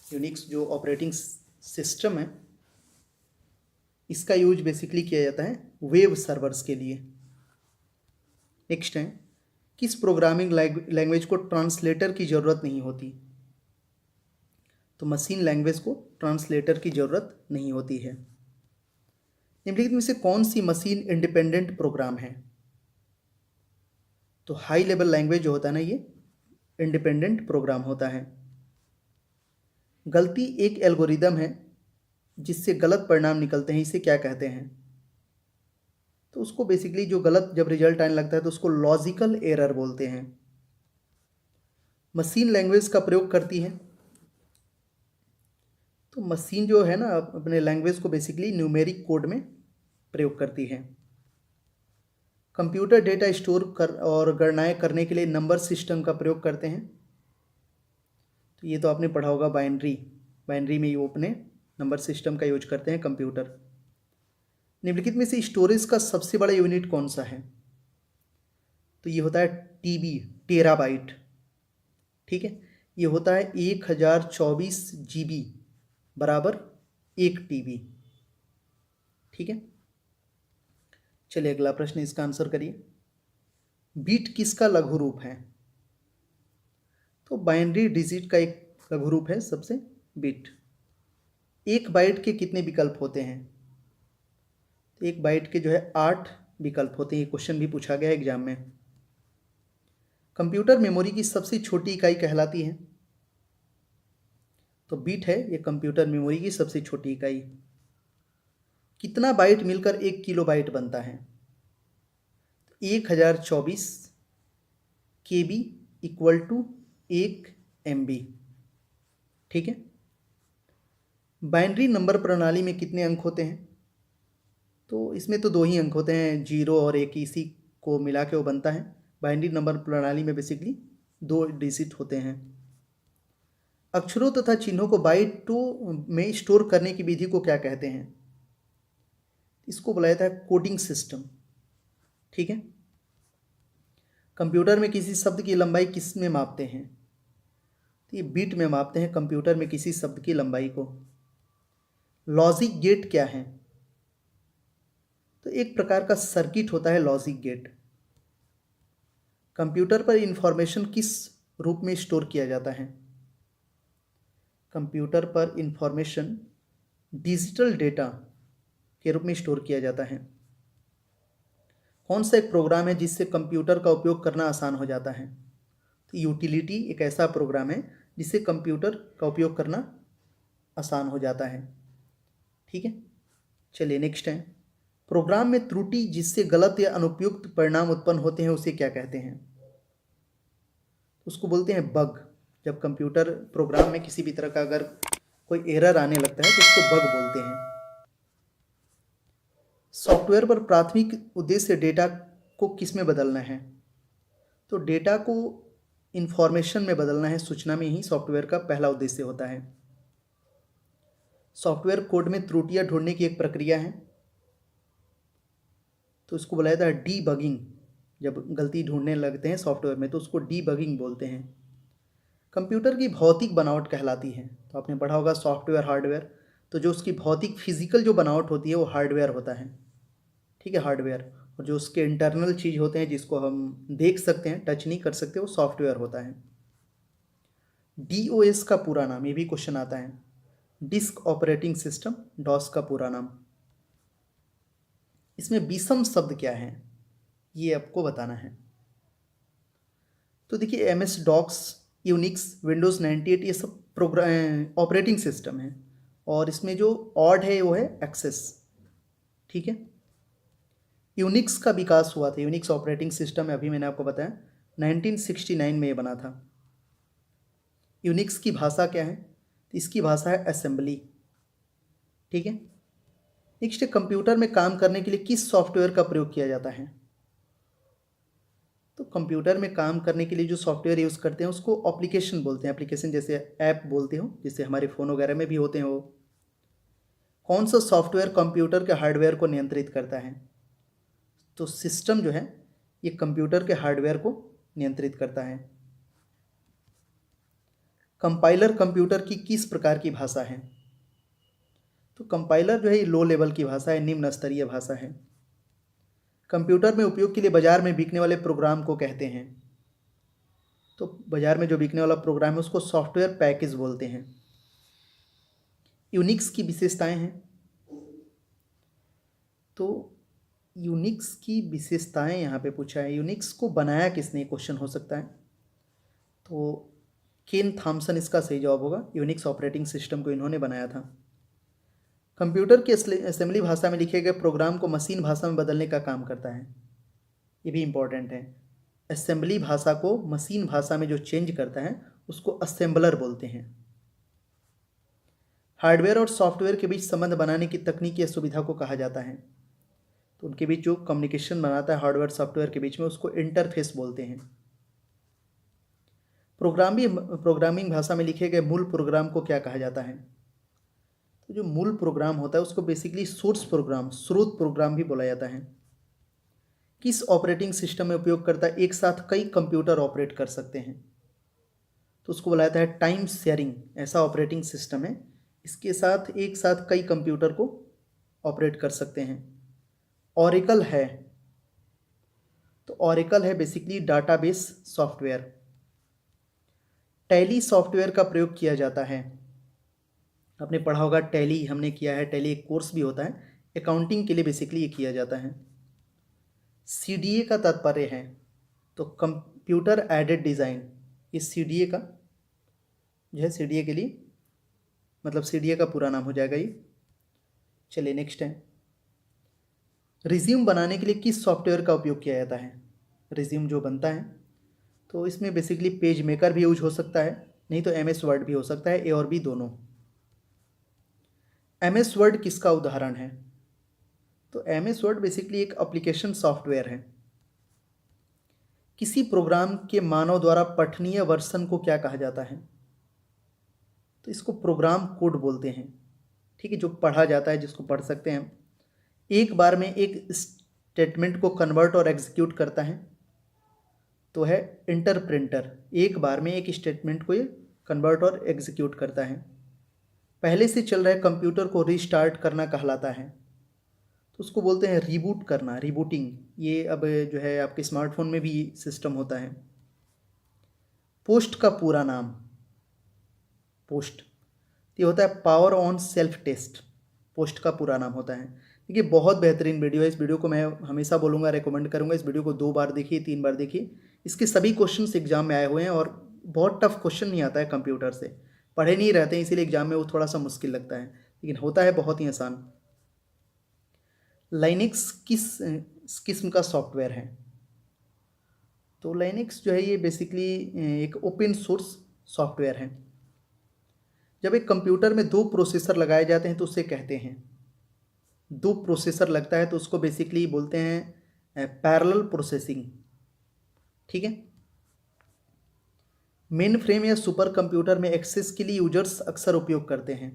यूनिक्स जो ऑपरेटिंग सिस्टम है इसका यूज बेसिकली किया जाता है वेब सर्वर्स के लिए। नेक्स्ट है, किस प्रोग्रामिंग लैंग्वेज को ट्रांसलेटर की ज़रूरत नहीं होती? तो मशीन लैंग्वेज को ट्रांसलेटर की ज़रूरत नहीं होती है। निम्नलिखित में से कौन सी मशीन इंडिपेंडेंट प्रोग्राम है? तो हाई लेवल लैंग्वेज जो होता है ना ये इंडिपेंडेंट प्रोग्राम होता है। गलती एक एल्गोरिदम है जिससे गलत परिणाम निकलते हैं, इसे क्या कहते हैं? तो उसको बेसिकली जो गलत जब रिजल्ट आने लगता है तो उसको लॉजिकल एरर बोलते हैं। मशीन लैंग्वेज का प्रयोग करती है, तो मशीन जो है ना अपने लैंग्वेज को बेसिकली न्यूमेरिक कोड में प्रयोग करती है। कंप्यूटर डेटा स्टोर कर और गणनाएं करने के लिए नंबर सिस्टम का प्रयोग करते हैं, तो ये तो आपने पढ़ा होगा बाइनरी में वो अपने नंबर सिस्टम का यूज करते हैं कंप्यूटर। निम्नलिखित में से स्टोरेज का सबसे बड़ा यूनिट कौन सा है? तो ये होता है टीबी, टेराबाइट। ठीक है, ये होता है 1024 GB बराबर 1 TB। ठीक है, चलिए अगला प्रश्न, इसका आंसर करिए। बीट किसका लघु रूप है? तो बाइनरी डिजिट का एक लघु रूप है सबसे बीट। एक बाइट के कितने विकल्प होते हैं? तो एक बाइट के जो है 8 विकल्प होते हैं, ये क्वेश्चन भी पूछा गया एग्जाम में। कंप्यूटर मेमोरी की सबसे छोटी इकाई कहलाती है? तो बीट है ये कंप्यूटर मेमोरी की सबसे छोटी इकाई। कितना बाइट मिलकर 1 किलोबाइट बनता है? 1024 KB इक्वल टू 1 MB। ठीक है, बाइनरी नंबर प्रणाली में कितने अंक होते हैं? तो इसमें तो 2 ही अंक होते हैं, 0 और 1, इसी को मिला के वो बनता है। बाइनरी नंबर प्रणाली में बेसिकली 2 डिजिट होते हैं। अक्षरों तथा चिन्हों को बाइटों में स्टोर करने की विधि को क्या कहते हैं? इसको बुलाया जाता है कोडिंग सिस्टम। ठीक है, कंप्यूटर में किसी शब्द की लंबाई किस में मापते हैं? तो ये बीट में मापते हैं कंप्यूटर में किसी शब्द की लंबाई को। लॉजिक गेट क्या है? तो एक प्रकार का सर्किट होता है लॉजिक गेट। कंप्यूटर पर इंफॉर्मेशन किस रूप में स्टोर किया जाता है? कंप्यूटर पर इंफॉर्मेशन डिजिटल डेटा के रूप में स्टोर किया जाता है। कौन सा एक प्रोग्राम है जिससे कंप्यूटर का उपयोग करना आसान हो जाता है? तो यूटिलिटी एक ऐसा प्रोग्राम है जिससे कंप्यूटर का उपयोग करना आसान हो जाता है। ठीक है, चलिए नेक्स्ट है, प्रोग्राम में त्रुटि जिससे गलत या अनुपयुक्त परिणाम उत्पन्न होते हैं उसे क्या कहते हैं? उसको बोलते हैं बग। जब कंप्यूटर प्रोग्राम में किसी भी तरह का अगर कोई एरर आने लगता है तो उसको बग बोलते हैं। सॉफ्टवेयर पर प्राथमिक उद्देश्य डेटा को किस में बदलना है? तो डेटा को इंफॉर्मेशन में बदलना है, सूचना में ही सॉफ्टवेयर का पहला उद्देश्य होता है। सॉफ्टवेयर कोड में त्रुटियां ढूंढने की एक प्रक्रिया है, तो उसको बुलाया जाता है डीबगिंग। जब गलती ढूंढने लगते हैं सॉफ्टवेयर में तो उसको डीबगिंग बोलते हैं। कंप्यूटर की भौतिक बनावट कहलाती है? तो आपने पढ़ा होगा सॉफ्टवेयर हार्डवेयर, तो जो उसकी भौतिक फिजिकल जो बनावट होती है वो हार्डवेयर होता है। ठीक है, हार्डवेयर। और जो उसके इंटरनल चीज़ होते हैं जिसको हम देख सकते हैं, टच नहीं कर सकते, वो सॉफ्टवेयर होता है। DOS का पूरा नाम, ये भी क्वेश्चन आता है, डिस्क ऑपरेटिंग सिस्टम, डॉस का पूरा नाम। इसमें विषम शब्द क्या है ये आपको बताना है। तो देखिए MS डॉक्स, यूनिक्स, विंडोज़ 98 ये सब प्रोग्राम ऑपरेटिंग सिस्टम है, और इसमें जो ऑड है वो है एक्सेस। ठीक है। यूनिक्स का विकास हुआ था, यूनिक्स ऑपरेटिंग सिस्टम अभी मैंने आपको बताया 1969 में ये बना था। यूनिक्स की भाषा क्या है? तो इसकी भाषा है असेंबली। ठीक है। नेक्स्ट, कंप्यूटर में काम करने के लिए किस सॉफ्टवेयर का प्रयोग किया जाता है? तो कंप्यूटर में काम करने के लिए जो सॉफ्टवेयर यूज़ करते हैं उसको एप्लीकेशन बोलते हैं। एप्लीकेशन जैसे ऐप बोलते हो, जैसे हमारे फ़ोन वगैरह में भी होते हैं वो। कौन सा सॉफ्टवेयर कंप्यूटर के हार्डवेयर को नियंत्रित करता है? तो सिस्टम जो है ये कंप्यूटर के हार्डवेयर को नियंत्रित करता है। कंपाइलर कंप्यूटर की किस प्रकार की भाषा है? तो कंपाइलर जो है ये लो लेवल की भाषा है, निम्न स्तरीय भाषा है। कंप्यूटर में उपयोग के लिए बाजार में बिकने वाले प्रोग्राम को कहते हैं? तो बाजार में जो बिकने वाला प्रोग्राम है उसको सॉफ्टवेयर पैकेज बोलते हैं। यूनिक्स की विशेषताएं हैं, तो यूनिक्स की विशेषताएं यहाँ पे पूछा है। यूनिक्स को बनाया किसने, क्वेश्चन हो सकता है। तो केन थॉमसन इसका सही जवाब होगा। यूनिक्स ऑपरेटिंग सिस्टम को इन्होंने बनाया था। कंप्यूटर की असेंबली भाषा में लिखे गए प्रोग्राम को मशीन भाषा में बदलने का काम करता है। ये भी इम्पोर्टेंट है। असेंबली भाषा को मशीन भाषा में जो चेंज करता है उसको असेंबलर बोलते हैं। हार्डवेयर और सॉफ्टवेयर के बीच संबंध बनाने की तकनीक या सुविधा को कहा जाता है? तो उनके बीच जो कम्युनिकेशन बनाता है हार्डवेयर सॉफ्टवेयर के बीच में उसको इंटरफेस बोलते हैं। प्रोग्रामिंग भाषा में लिखे गए मूल प्रोग्राम को क्या कहा जाता है? तो जो मूल प्रोग्राम होता है उसको बेसिकली सोर्स प्रोग्राम, स्रोत प्रोग्राम भी बोला जाता है। किस ऑपरेटिंग सिस्टम में उपयोगकर्ता एक साथ कई कंप्यूटर ऑपरेट कर सकते हैं? तो उसको बोला जाता है टाइम शेयरिंग। ऐसा ऑपरेटिंग सिस्टम है इसके साथ एक साथ कई कंप्यूटर को ऑपरेट कर सकते हैं। ऑरेकल है, तो ऑरेकल है basically database software. Tally software का प्रयोग किया जाता है, आपने पढ़ा होगा टैली, हमने किया है, टैली एक कोर्स भी होता है, अकाउंटिंग के लिए बेसिकली ये किया जाता है। CDA का तात्पर्य है, तो कंप्यूटर एडेड डिज़ाइन, इस CDA का जो है CDA के लिए मतलब CDA का पूरा नाम हो जाएगा ये। चलिए नेक्स्ट है, रिज्यूम बनाने के लिए किस सॉफ्टवेयर का उपयोग किया जाता है? रिज्यूम जो बनता है तो इसमें बेसिकली पेज मेकर भी यूज हो सकता है, नहीं तो MS वर्ड भी हो सकता है, A और B दोनों। MS वर्ड किसका उदाहरण है? तो MS वर्ड बेसिकली एक एप्लीकेशन सॉफ्टवेयर है। किसी प्रोग्राम के मानव द्वारा पठनीय वर्जन को क्या कहा जाता है? तो इसको प्रोग्राम कोड बोलते हैं। ठीक है, जो पढ़ा जाता है, जिसको पढ़ सकते हैं। एक बार में एक स्टेटमेंट को कन्वर्ट और एग्जीक्यूट करता है तो है इंटरप्रेटर। एक बार में एक स्टेटमेंट को ये कन्वर्ट और एग्जीक्यूट करता है। पहले से चल रहे कंप्यूटर को रीस्टार्ट करना कहलाता है, तो उसको बोलते हैं रीबूट करना, रीबूटिंग। ये अब जो है आपके स्मार्टफोन में भी सिस्टम होता है। पोस्ट का पूरा नाम, पोस्ट ये होता है power on self test, post का पूरा नाम होता है। देखिए बहुत बेहतरीन वीडियो है, इस वीडियो को मैं हमेशा बोलूँगा, रेकमेंड करूँगा, इस वीडियो को 2 बार देखिए, 3 बार देखिए। इसके सभी क्वेश्चंस एग्जाम में आए हुए हैं और बहुत टफ क्वेश्चन नहीं आता है कंप्यूटर से, पढ़े नहीं रहते हैं, इसीलिए एग्जाम में वो थोड़ा सा मुश्किल लगता है, लेकिन होता है बहुत ही आसान। लाइनेक्स किस किस्म का सॉफ्टवेयर है? तो लाइनेक्स जो है ये बेसिकली एक ओपन सोर्स सॉफ्टवेयर है। जब एक कंप्यूटर में 2 प्रोसेसर लगाए जाते हैं तो उसे कहते हैं, 2 प्रोसेसर लगता है तो उसको बेसिकली बोलते हैं पैरेलल प्रोसेसिंग। ठीक है। मेन फ्रेम या सुपर कंप्यूटर में एक्सेस के लिए यूजर्स अक्सर उपयोग करते हैं।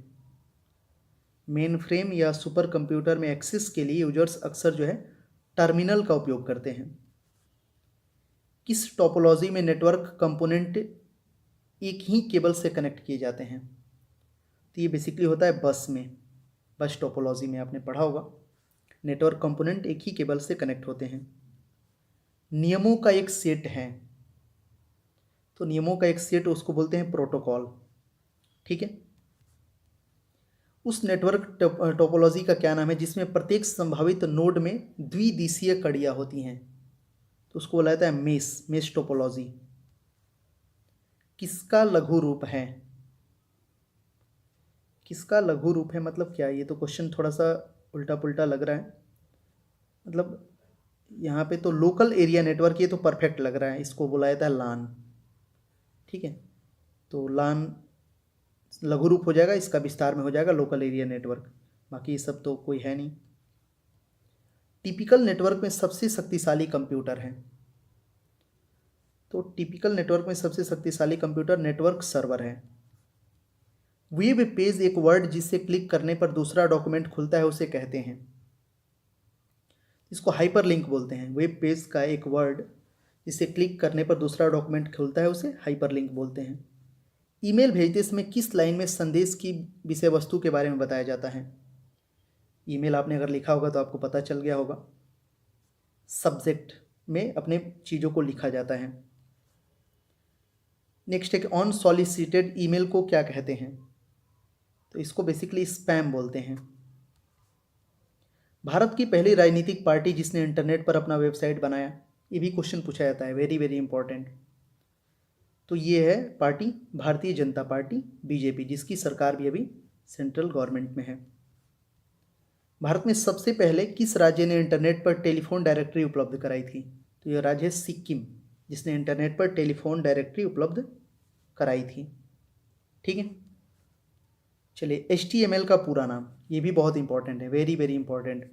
मेन फ्रेम या सुपर कंप्यूटर में एक्सेस के लिए यूजर्स अक्सर जो है टर्मिनल का उपयोग करते हैं। किस टोपोलॉजी में नेटवर्क कंपोनेंट एक ही केबल से कनेक्ट किए जाते हैं? तो ये बेसिकली होता है बस में, बस टोपोलॉजी में आपने पढ़ा होगा। नेटवर्क कंपोनेंट एक ही केबल से कनेक्ट होते हैं। नियमों का एक सेट है, तो नियमों का एक सेट उसको बोलते हैं प्रोटोकॉल। ठीक है। उस नेटवर्क टोपोलॉजी का क्या नाम है जिसमें प्रत्येक संभावित नोड में द्विदिशीय कड़ियाँ होती हैं, तो उसको बोला जाता है मेश टोपोलॉजी। किसका लघु रूप है? किसका लघु रूप है मतलब क्या? ये तो क्वेश्चन थोड़ा सा उल्टा पुल्टा लग रहा है। मतलब यहाँ पे तो लोकल एरिया नेटवर्क, ये तो परफेक्ट लग रहा है, इसको बोला जाता है लान। ठीक है, तो लान लघु रूप हो जाएगा, इसका विस्तार में हो जाएगा लोकल एरिया नेटवर्क। बाकी ये सब तो कोई है नहीं। टिपिकल नेटवर्क में सबसे शक्तिशाली कंप्यूटर है, तो टिपिकल नेटवर्क में सबसे शक्तिशाली कंप्यूटर नेटवर्क सर्वर है। वेब पेज एक वर्ड जिसे क्लिक करने पर दूसरा डॉक्यूमेंट खुलता है उसे कहते हैं, इसको हाइपरलिंक बोलते हैं। वेब पेज का एक वर्ड जिसे क्लिक करने पर दूसरा डॉक्यूमेंट खुलता है उसे हाइपरलिंक बोलते हैं। ईमेल भेजते समय किस लाइन में संदेश की विषय वस्तु के बारे में बताया जाता है? ईमेल आपने अगर लिखा होगा तो आपको पता चल गया होगा, सब्जेक्ट में अपने चीज़ों को लिखा जाता है। नेक्स्ट है, ऑन सॉलिसिटेड ईमेल को क्या कहते हैं? तो इसको बेसिकली स्पैम बोलते हैं। भारत की पहली राजनीतिक पार्टी जिसने इंटरनेट पर अपना वेबसाइट बनाया, ये भी क्वेश्चन पूछा जाता है, वेरी वेरी इंपॉर्टेंट। तो ये है party Bharatiya Janata party BJP, जिसकी सरकार भी अभी सेंट्रल गवर्नमेंट में है। भारत में सबसे पहले किस राज्य ने इंटरनेट पर टेलीफोन डायरेक्टरी उपलब्ध कराई थी? तो यह राज्य है सिक्किम, जिसने इंटरनेट पर टेलीफोन डायरेक्टरी उपलब्ध कराई थी। ठीक है, चलिए HTML का पूरा नाम, ये भी बहुत इंपॉर्टेंट है, वेरी वेरी इंपॉर्टेंट।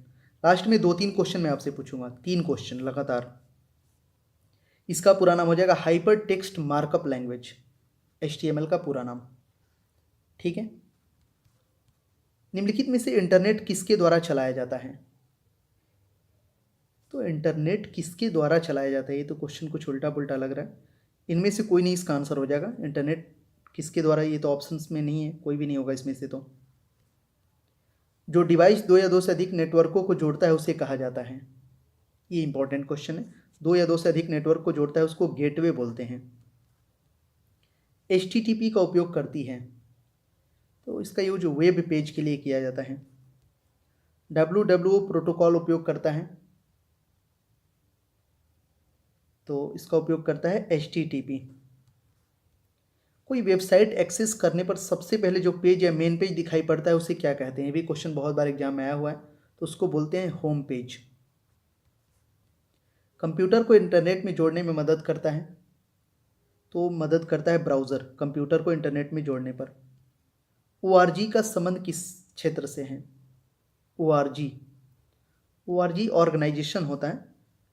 लास्ट में 2-3 क्वेश्चन मैं आपसे पूछूंगा, 3 क्वेश्चन लगातार। इसका पूरा नाम हो जाएगा hyper text markup language, HTML का पूरा नाम। ठीक है। निम्नलिखित में से इंटरनेट किसके द्वारा चलाया जाता है? तो इंटरनेट किसके द्वारा चलाया जाता है, ये तो क्वेश्चन कुछ उल्टा पुल्टा लग रहा है। इनमें से कोई नहीं इसका आंसर हो जाएगा। इंटरनेट किसके द्वारा, ये तो ऑप्शंस में नहीं है, कोई भी नहीं होगा इसमें से। तो जो डिवाइस 2 या 2 से अधिक नेटवर्कों को जोड़ता है उसे कहा जाता है, ये इंपॉर्टेंट क्वेश्चन है। 2 या 2 से अधिक नेटवर्क को जोड़ता है उसको गेटवे बोलते हैं। HTTP का उपयोग करती है, तो इसका यूज वेब पेज के लिए किया जाता है। WWO प्रोटोकॉल उपयोग करता है, तो इसका उपयोग करता है HTTP। कोई वेबसाइट एक्सेस करने पर सबसे पहले जो पेज या मेन पेज दिखाई पड़ता है उसे क्या कहते हैं? ये भी क्वेश्चन बहुत बार एग्जाम में आया हुआ है, तो उसको बोलते हैं होम पेज। कंप्यूटर को इंटरनेट में जोड़ने में मदद करता है, तो मदद करता है ब्राउज़र कंप्यूटर को इंटरनेट में जोड़ने पर। ORG का संबंध किस क्षेत्र से है? ORG ऑर्गेनाइजेशन होता है,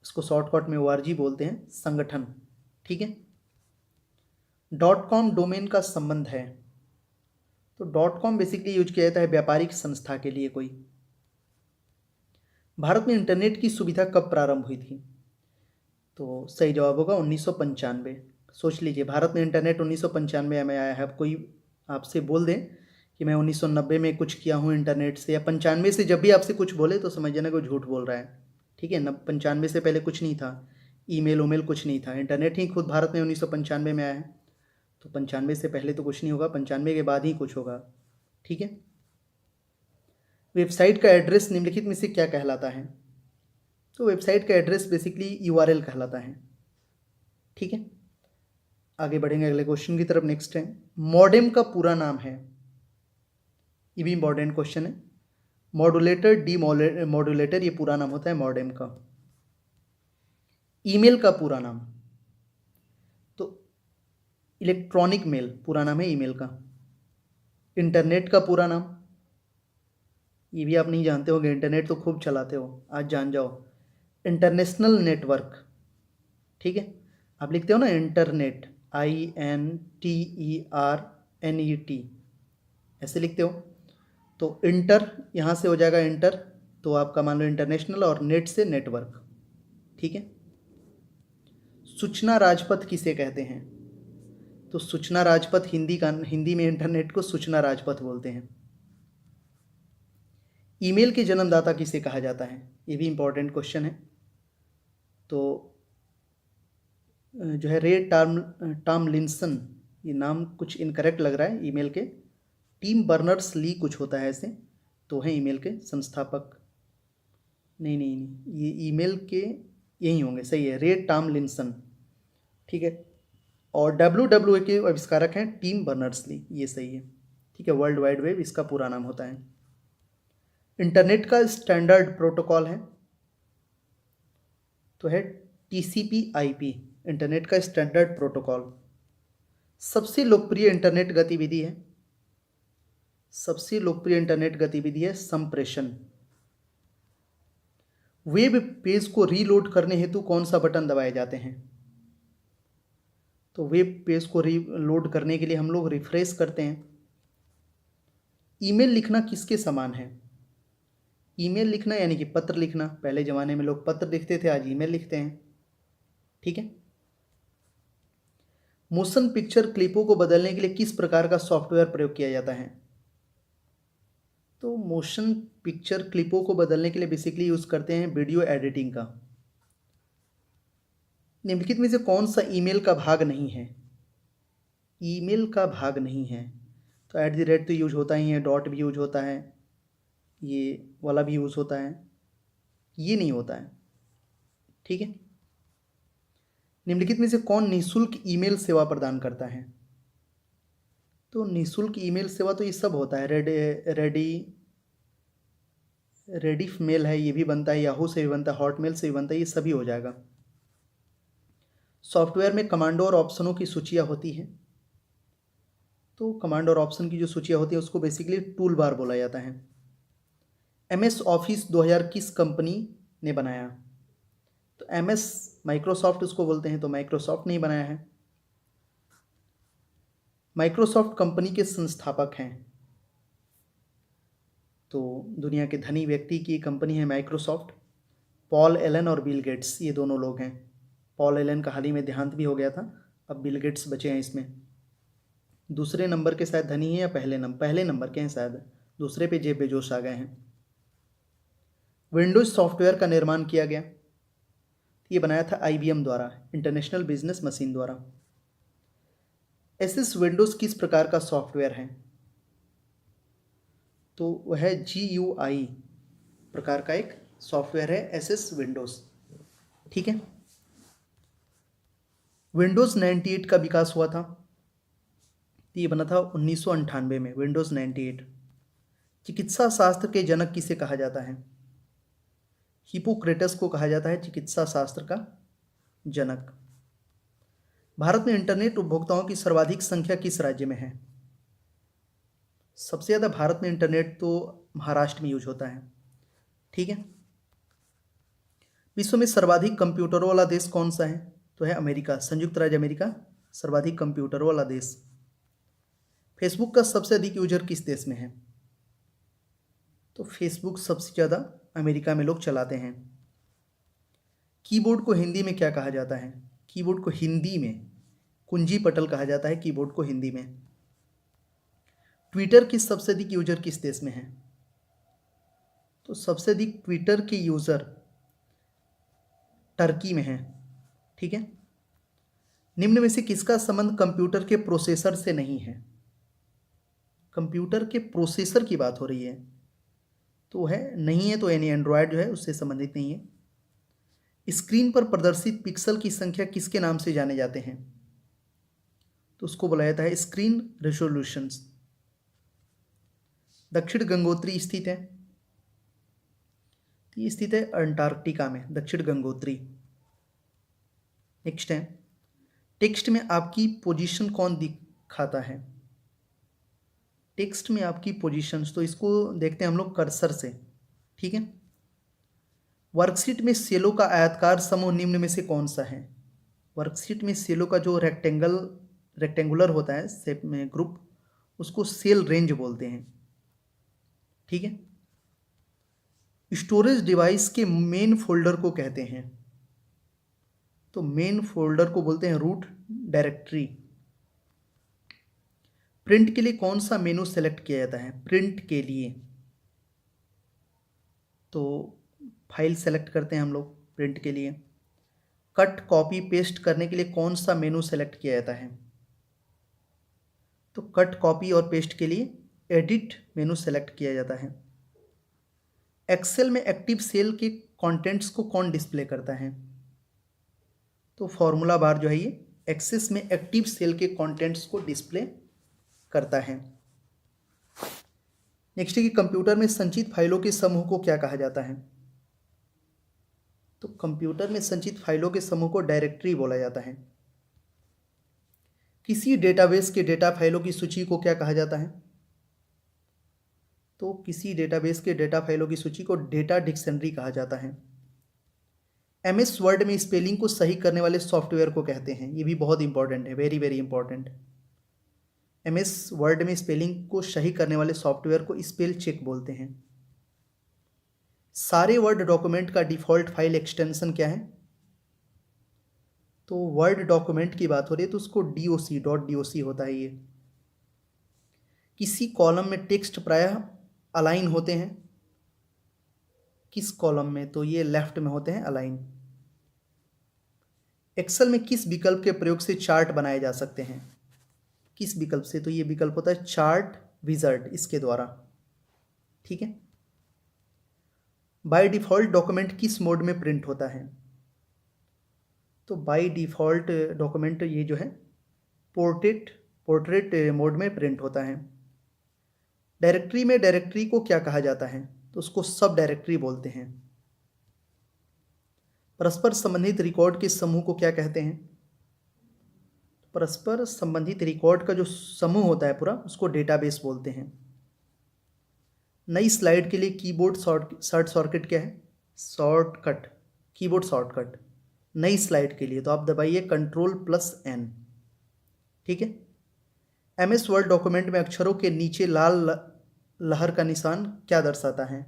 इसको शॉर्टकट में ORG बोलते हैं, संगठन। ठीक है। .com डोमेन का संबंध है, तो .com बेसिकली यूज किया जाता है व्यापारिक संस्था के लिए कोई। भारत में इंटरनेट की सुविधा कब प्रारंभ हुई थी? तो सही जवाब होगा 1995। सोच लीजिए, भारत में इंटरनेट 1995 में आया है। अब कोई आपसे बोल दें कि मैं 1990 में कुछ किया हूँ इंटरनेट से, या 95 से, जब भी आपसे कुछ बोले तो समझ जाना कोई झूठ बोल रहा है। ठीक है, 95 से पहले कुछ नहीं था, ईमेल उमेल कुछ नहीं था, इंटरनेट ही खुद भारत में 1995 में आया है। तो 95 से पहले तो कुछ नहीं होगा, 95 के बाद ही कुछ होगा। ठीक है। वेबसाइट का एड्रेस निम्नलिखित में से क्या कहलाता है? तो वेबसाइट का एड्रेस बेसिकली URL कहलाता है। ठीक है, आगे बढ़ेंगे अगले क्वेश्चन की तरफ। नेक्स्ट है, मॉडेम का पूरा नाम है, ये भी इंपॉर्टेंट क्वेश्चन है। मॉड्यूलेटर, डी मॉड्यूलेटर, ये पूरा नाम होता है मॉडेम का। ईमेल का पूरा नाम, तो इलेक्ट्रॉनिक मेल पूरा नाम है ईमेल का। इंटरनेट का पूरा नाम, ये भी आप नहीं जानते होंगे, इंटरनेट तो खूब चलाते हो, आज जान जाओ, इंटरनेशनल नेटवर्क। ठीक है, आप लिखते हो ना इंटरनेट, INTERNET, ऐसे लिखते हो। तो इंटर यहाँ से हो जाएगा इंटर, तो आपका मान लो इंटरनेशनल, और नेट से नेटवर्क। ठीक है। सूचना राजपथ किसे कहते हैं? तो सूचना राजपथ हिंदी में इंटरनेट को सूचना राजपथ बोलते हैं। ईमेल के जन्मदाता किसे कहा जाता है? ये भी इम्पोर्टेंट क्वेश्चन है। तो जो है रे टॉमलिंसन, ये नाम कुछ इनकरेक्ट लग रहा है ईमेल के। टिम बर्नर्स ली कुछ होता है ऐसे, तो हैं ईमेल के संस्थापक। नहीं नहीं नहीं, ये ईमेल के यही होंगे, सही है, रे टॉमलिंसन, ठीक है। और WWE के आविष्कारक हैं टिम बर्नर्स ली, ये सही है, ठीक है। वर्ल्ड वाइड वेब इसका पूरा नाम होता है। इंटरनेट का स्टैंडर्ड प्रोटोकॉल है तो है TCP/IP, इंटरनेट का स्टैंडर्ड प्रोटोकॉल। सबसे लोकप्रिय इंटरनेट गतिविधि है, सबसे लोकप्रिय इंटरनेट गतिविधि है संप्रेषण। वेब पेज को रीलोड करने हेतु कौन सा बटन दबाए जाते हैं? तो वेब पेज को रीलोड करने के लिए हम लोग रिफ्रेश करते हैं। ईमेल लिखना किसके समान है? ईमेल लिखना यानी कि पत्र लिखना, पहले ज़माने में लोग पत्र लिखते थे, आज ईमेल लिखते हैं, ठीक है। मोशन पिक्चर क्लिपों को बदलने के लिए किस प्रकार का सॉफ्टवेयर प्रयोग किया जाता है? तो मोशन पिक्चर क्लिपों को बदलने के लिए बेसिकली यूज़ करते हैं वीडियो एडिटिंग का। निम्नलिखित में से कौन सा ईमेल का भाग नहीं है? ईमेल का भाग नहीं है तो @ तो यूज होता ही है, डॉट भी यूज होता है, ये वाला भी यूज़ होता है, ये नहीं होता है, ठीक है। निम्नलिखित में से कौन निःशुल्क ईमेल सेवा प्रदान करता है? तो निःशुल्क ईमेल सेवा तो ये सब होता है, रेडिफ मेल है, ये भी बनता है, याहू से भी बनता है, हॉटमेल से भी बनता है, ये सभी हो जाएगा। सॉफ्टवेयर में कमांड और ऑप्शनों की सूचियाँ होती हैं, तो कमांड और ऑप्शन की जो सूचियाँ होती है उसको बेसिकली टूल बार बोला जाता है। MS ऑफिस 2000 किस कंपनी ने बनाया? तो MS माइक्रोसॉफ्ट उसको बोलते हैं, तो माइक्रोसॉफ्ट ने बनाया है। माइक्रोसॉफ्ट कंपनी के संस्थापक हैं, तो दुनिया के धनी व्यक्ति की कंपनी है माइक्रोसॉफ्ट। पॉल एलन और बिल गेट्स, ये दोनों लोग हैं। पॉल एलन का हाल ही में देहांत भी हो गया था, अब बिल गेट्स बचे हैं इसमें। दूसरे नंबर के शायद धनी हैं या पहले नंबर के हैं शायद, दूसरे पे जेफ बेजोस आ गए हैं। विंडोज सॉफ्टवेयर का निर्माण किया गया, ये बनाया था IBM द्वारा, इंटरनेशनल बिजनेस मशीन द्वारा। SS विंडोज़ किस प्रकार का सॉफ्टवेयर है? तो वह है GUI प्रकार का एक सॉफ्टवेयर है SS विंडोज़, ठीक है। विंडोज़ 98 का विकास हुआ था, ये बना था 1998 में, विंडोज़ 98। चिकित्सा शास्त्र के जनक किसे कहा जाता है? हिपोक्रेटस को कहा जाता है चिकित्सा शास्त्र का जनक। भारत में इंटरनेट उपभोक्ताओं की सर्वाधिक संख्या किस राज्य में है? सबसे ज़्यादा भारत में इंटरनेट तो महाराष्ट्र में यूज होता है, ठीक है। विश्व में सर्वाधिक कंप्यूटरों वाला देश कौन सा है? तो है अमेरिका, संयुक्त राज्य अमेरिका सर्वाधिक कंप्यूटरों वाला देश। फेसबुक का सबसे अधिक यूजर किस देश में है? तो फेसबुक सबसे ज़्यादा अमेरिका में लोग चलाते हैं। कीबोर्ड को हिंदी में क्या कहा जाता है? कीबोर्ड को हिंदी में कुंजी पटल कहा जाता है, कीबोर्ड को हिंदी में। ट्विटर की सबसे अधिक यूजर किस देश में है? तो सबसे अधिक ट्विटर के यूजर टर्की में है, ठीक है। निम्न में से किसका संबंध कंप्यूटर के प्रोसेसर से नहीं है? कंप्यूटर के प्रोसेसर की बात हो रही है, तो है नहीं है, तो यानी एंड्रॉयड जो है उससे संबंधित नहीं है। स्क्रीन पर प्रदर्शित पिक्सल की संख्या किसके नाम से जाने जाते हैं? तो उसको बोला जाता है स्क्रीन रेजोल्यूशंस। दक्षिण गंगोत्री स्थित है, ये स्थित है अंटार्कटिका में, दक्षिण गंगोत्री। नेक्स्ट है, टेक्स्ट में आपकी पोजीशन कौन दिखाता है? टेक्स्ट में आपकी पोजीशंस, तो इसको देखते हैं हम लोग कर्सर से, ठीक है। वर्कशीट में सेलों का आयताकार समूह निम्न में से कौन सा है? वर्कशीट में सेलों का जो रेक्टेंगुलर होता है शेप में ग्रुप, उसको सेल रेंज बोलते हैं, ठीक है। स्टोरेज डिवाइस के मेन फोल्डर को कहते हैं? तो मेन फोल्डर को बोलते हैं रूट डायरेक्टरी। प्रिंट के लिए कौन सा मेनू सेलेक्ट किया जाता है? प्रिंट के लिए तो फाइल सेलेक्ट करते हैं हम लोग प्रिंट के लिए। कट कॉपी पेस्ट करने के लिए कौन सा मेनू सेलेक्ट किया जाता है? तो कट कॉपी और पेस्ट के लिए एडिट मेनू सेलेक्ट किया जाता है। एक्सेल में एक्टिव सेल के कंटेंट्स को कौन डिस्प्ले करता है? तो फॉर्मूला बार जो है ये एक्सेस में एक्टिव सेल के कंटेंट्स को डिस्प्ले करता है। नेक्स्ट है कि कंप्यूटर में संचित फाइलों के समूह को क्या कहा जाता है? तो कंप्यूटर में संचित फाइलों के समूह को डायरेक्टरी बोला जाता है। किसी डेटाबेस के डेटा फाइलों की सूची को क्या कहा जाता है? तो किसी डेटाबेस के डेटा फाइलों की सूची को डेटा डिक्शनरी कहा जाता है। एमएस वर्ड में स्पेलिंग को सही करने वाले सॉफ्टवेयर को कहते हैं। ये भी बहुत इंपॉर्टेंट है, very very important. MS word में स्पेलिंग को सही करने वाले सॉफ्टवेयर को स्पेल चेक बोलते हैं। सारे वर्ड डॉक्यूमेंट का डिफ़ॉल्ट फाइल एक्सटेंशन क्या है? तो वर्ड डॉक्यूमेंट की बात हो रही है तो उसको डॉट होता है ये। किसी कॉलम में टेक्स्ट प्रायः अलाइन होते हैं। किस कॉलम में? तो ये लेफ्ट में होते हैं अलाइन। एक्सेल में किस विकल्प के प्रयोग से चार्ट बनाए जा सकते हैं? किस विकल्प से? तो ये विकल्प होता है चार्ट विजार्ड, इसके द्वारा। ठीक है। बाय डिफ़ॉल्ट डॉक्यूमेंट किस मोड में प्रिंट होता है? तो बाय डिफ़ॉल्ट डॉक्यूमेंट ये जो है पोर्ट्रेट मोड में प्रिंट होता है। डायरेक्टरी में डायरेक्टरी को क्या कहा जाता है? तो उसको सब डायरेक्टरी बोलते हैं। परस्पर संबंधित रिकॉर्ड के समूह को क्या कहते हैं? परस्पर संबंधित रिकॉर्ड का जो समूह होता है पूरा, उसको डेटाबेस बोलते हैं। नई स्लाइड के लिए कीबोर्ड शॉर्टकट क्या है? शॉर्टकट, कीबोर्ड शॉर्टकट नई स्लाइड के लिए तो आप दबाइए Ctrl+N। ठीक है। एमएस वर्ड डॉक्यूमेंट में अक्षरों के नीचे लाल लहर का निशान क्या दर्शाता है?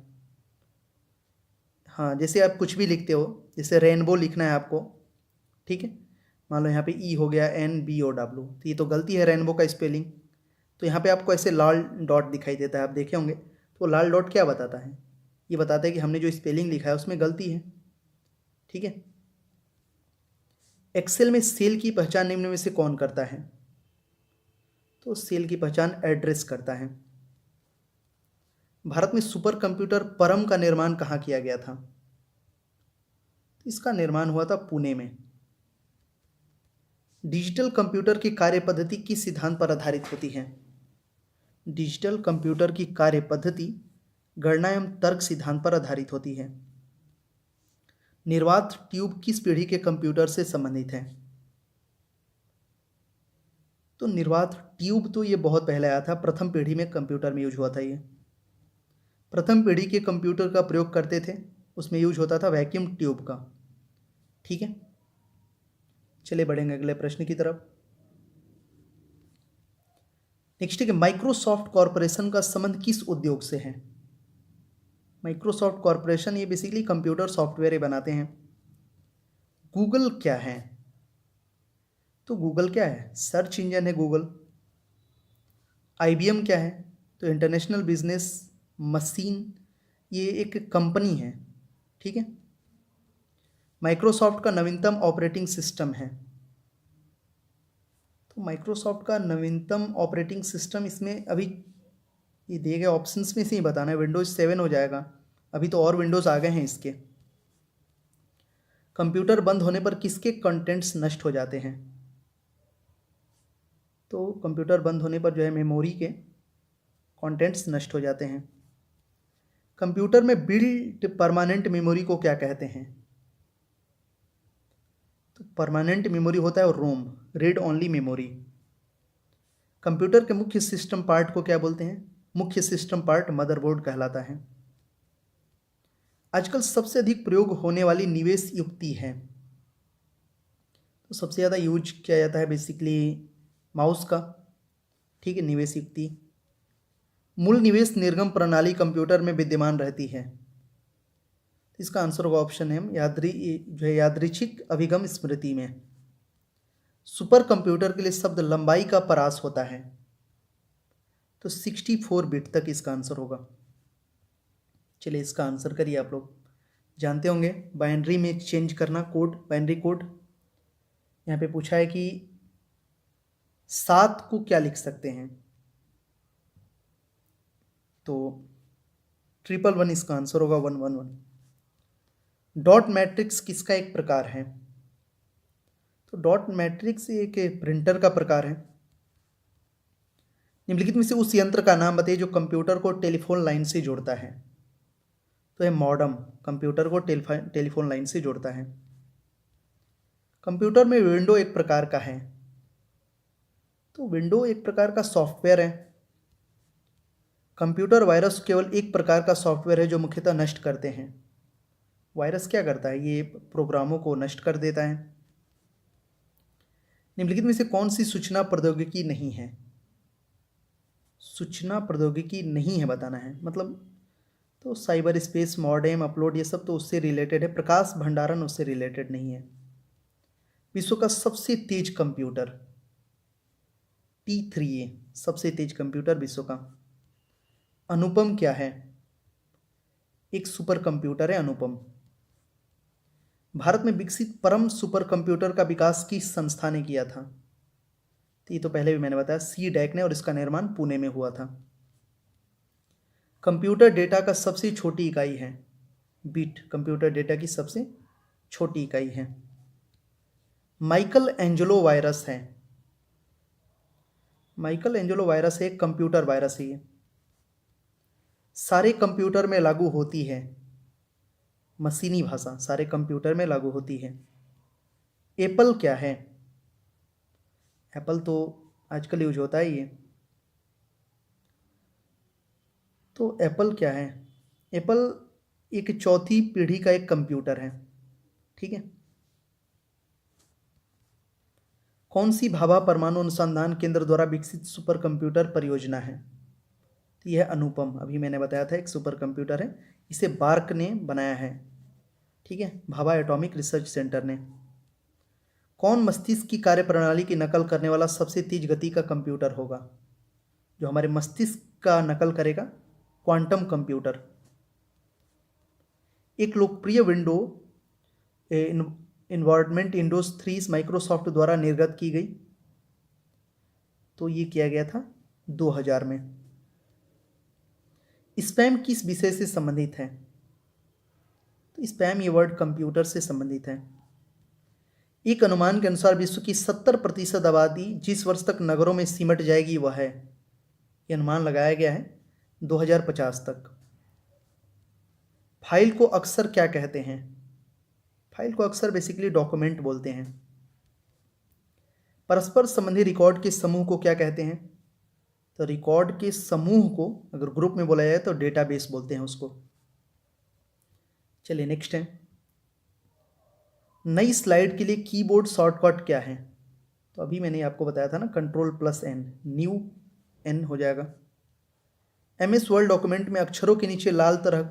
हाँ, जैसे आप कुछ भी लिखते हो, जैसे रेनबो लिखना है आपको, ठीक है, मान लो यहाँ पे ई हो गया NBOW, तो ये तो गलती है रेनबो का स्पेलिंग। तो यहाँ पे आपको ऐसे लाल डॉट दिखाई देता है, आप देखे होंगे। तो लाल डॉट क्या बताता है? ये बताता है कि हमने जो स्पेलिंग लिखा है उसमें गलती है। ठीक है। एक्सेल में सेल की पहचान निम्न में से कौन करता है? तो सेल की पहचान एड्रेस करता है। भारत में सुपर कंप्यूटर परम का निर्माण कहाँ किया गया था? इसका निर्माण हुआ था पुणे में। डिजिटल कंप्यूटर की कार्य पद्धति किस सिद्धांत पर आधारित होती है? डिजिटल कंप्यूटर की कार्य पद्धति गणना एवं तर्क सिद्धांत पर आधारित होती है। निर्वात ट्यूब किस पीढ़ी के कंप्यूटर से संबंधित है? तो निर्वात ट्यूब तो ये बहुत पहले आया था, प्रथम पीढ़ी में कंप्यूटर में यूज हुआ था। ये प्रथम पीढ़ी के कंप्यूटर का प्रयोग करते थे, उसमें यूज होता था वैक्यूम ट्यूब का। ठीक है, चलिए बढ़ेंगे अगले प्रश्न की तरफ। नेक्स्ट है कि माइक्रोसॉफ्ट कॉरपोरेशन का संबंध किस उद्योग से है? माइक्रोसॉफ्ट कॉरपोरेशन ये बेसिकली कंप्यूटर सॉफ्टवेयर बनाते हैं। गूगल क्या है? तो गूगल क्या है? सर्च इंजन है गूगल। IBM क्या है? तो इंटरनेशनल बिजनेस मशीन, ये एक कंपनी है। ठीक है। माइक्रोसॉफ्ट का नवीनतम ऑपरेटिंग सिस्टम है? तो माइक्रोसॉफ्ट का नवीनतम ऑपरेटिंग सिस्टम इसमें अभी ये दिए गए ऑप्शंस में से ही बताना है। विंडोज 7 हो जाएगा, अभी तो और विंडोज़ आ गए हैं इसके। कंप्यूटर बंद होने पर किसके कंटेंट्स नष्ट हो जाते हैं? तो कंप्यूटर बंद होने पर जो है मेमोरी के कंटेंट्स नष्ट हो जाते हैं। कंप्यूटर में बिल्ट परमानेंट मेमोरी को क्या कहते हैं? तो परमानेंट मेमोरी होता है रोम, रीड ओनली मेमोरी। कंप्यूटर के मुख्य सिस्टम पार्ट को क्या बोलते हैं? मुख्य सिस्टम पार्ट मदरबोर्ड कहलाता है। आजकल सबसे अधिक प्रयोग होने वाली निवेश युक्ति है? तो सबसे ज़्यादा यूज किया जाता है बेसिकली माउस का। ठीक है, निवेश युक्ति। मूल निवेश निर्गम प्रणाली कंप्यूटर में विद्यमान रहती है? इसका आंसर होगा ऑप्शन है जो है यादृच्छिक अभिगम स्मृति में। सुपर कंप्यूटर के लिए शब्द लंबाई का परास होता है? तो 64 बिट तक इसका आंसर होगा। चलिए इसका आंसर करिए। आप लोग जानते होंगे बाइनरी में चेंज करना कोड, बाइनरी कोड। यहाँ पे पूछा है कि 7 को क्या लिख सकते हैं, तो 111 इसका आंसर होगा, 111। डॉट मैट्रिक्स किसका एक प्रकार है, तो डॉट मैट्रिक्स एक प्रिंटर का प्रकार है। निम्नलिखित में से उस यंत्र का नाम बताइए जो कंप्यूटर को टेलीफोन लाइन से जोड़ता है, तो यह मॉडेम कंप्यूटर को टेलीफोन लाइन से जोड़ता है। कंप्यूटर में विंडो एक प्रकार का है, तो विंडो एक प्रकार का सॉफ्टवेयर है। कंप्यूटर वायरस केवल एक प्रकार का सॉफ्टवेयर है जो मुख्यतः नष्ट करते हैं। वायरस क्या करता है, ये प्रोग्रामों को नष्ट कर देता है। निम्नलिखित में से कौन सी सूचना प्रौद्योगिकी नहीं है, सूचना प्रौद्योगिकी नहीं है बताना है, मतलब तो साइबर स्पेस, मॉडेम, अपलोड, ये सब तो उससे रिलेटेड है। प्रकाश भंडारण उससे रिलेटेड नहीं है। विश्व का सबसे तेज कंप्यूटर T3A, सबसे तेज कंप्यूटर विश्व का। अनुपम क्या है, एक सुपर कंप्यूटर है अनुपम। भारत में विकसित परम सुपर कंप्यूटर का विकास किस संस्था ने किया था, तो ये तो पहले भी मैंने बताया, CDEC ने, और इसका निर्माण पुणे में हुआ था। कंप्यूटर डेटा का सबसे छोटी इकाई है बिट, कंप्यूटर डेटा की सबसे छोटी इकाई है। माइकल एंजेलो वायरस है, माइकल एंजेलो वायरस एक कंप्यूटर वायरस है। सारे कंप्यूटर में लागू होती है, मशीनी भाषा सारे कंप्यूटर में लागू होती है। एप्पल क्या है, एप्पल तो आजकल यूज होता है ये, तो एप्पल क्या है, एप्पल एक चौथी पीढ़ी का एक कंप्यूटर है, ठीक है। कौन सी भाभा परमाणु अनुसंधान केंद्र द्वारा विकसित सुपर कंप्यूटर परियोजना है, तो यह अनुपम, अभी मैंने बताया था एक सुपर कंप्यूटर है, इसे बार्क ने बनाया है, ठीक है, भाभा एटॉमिक रिसर्च सेंटर ने। कौन मस्तिष्क की कार्यप्रणाली की नकल करने वाला सबसे तेज गति का कंप्यूटर होगा, जो हमारे मस्तिष्क का नकल करेगा, क्वांटम कंप्यूटर। एक लोकप्रिय विंडो इन्वायरमेंट विंडोज 3 माइक्रोसॉफ्ट द्वारा निर्गत की गई, तो ये किया गया था 2000 में। स्पैम किस विषय से संबंधित है, तो स्पैम ये वर्ड कंप्यूटर से संबंधित है। एक अनुमान के अनुसार विश्व की 70% आबादी जिस वर्ष तक नगरों में सिमट जाएगी वह है, यह अनुमान लगाया गया है 2050 तक। फाइल को अक्सर क्या कहते हैं, फाइल को अक्सर बेसिकली डॉक्यूमेंट बोलते हैं। परस्पर संबंधी रिकॉर्ड के समूह को क्या कहते हैं, तो रिकॉर्ड के समूह को अगर ग्रुप में बोला जाए तो डेटाबेस बोलते हैं उसको। चलिए नेक्स्ट है, नई स्लाइड के लिए कीबोर्ड शॉर्टकट क्या है, तो अभी मैंने आपको बताया था ना, Ctrl+N, न्यू N हो जाएगा। MS वर्ड डॉक्यूमेंट में अक्षरों के नीचे लाल तरह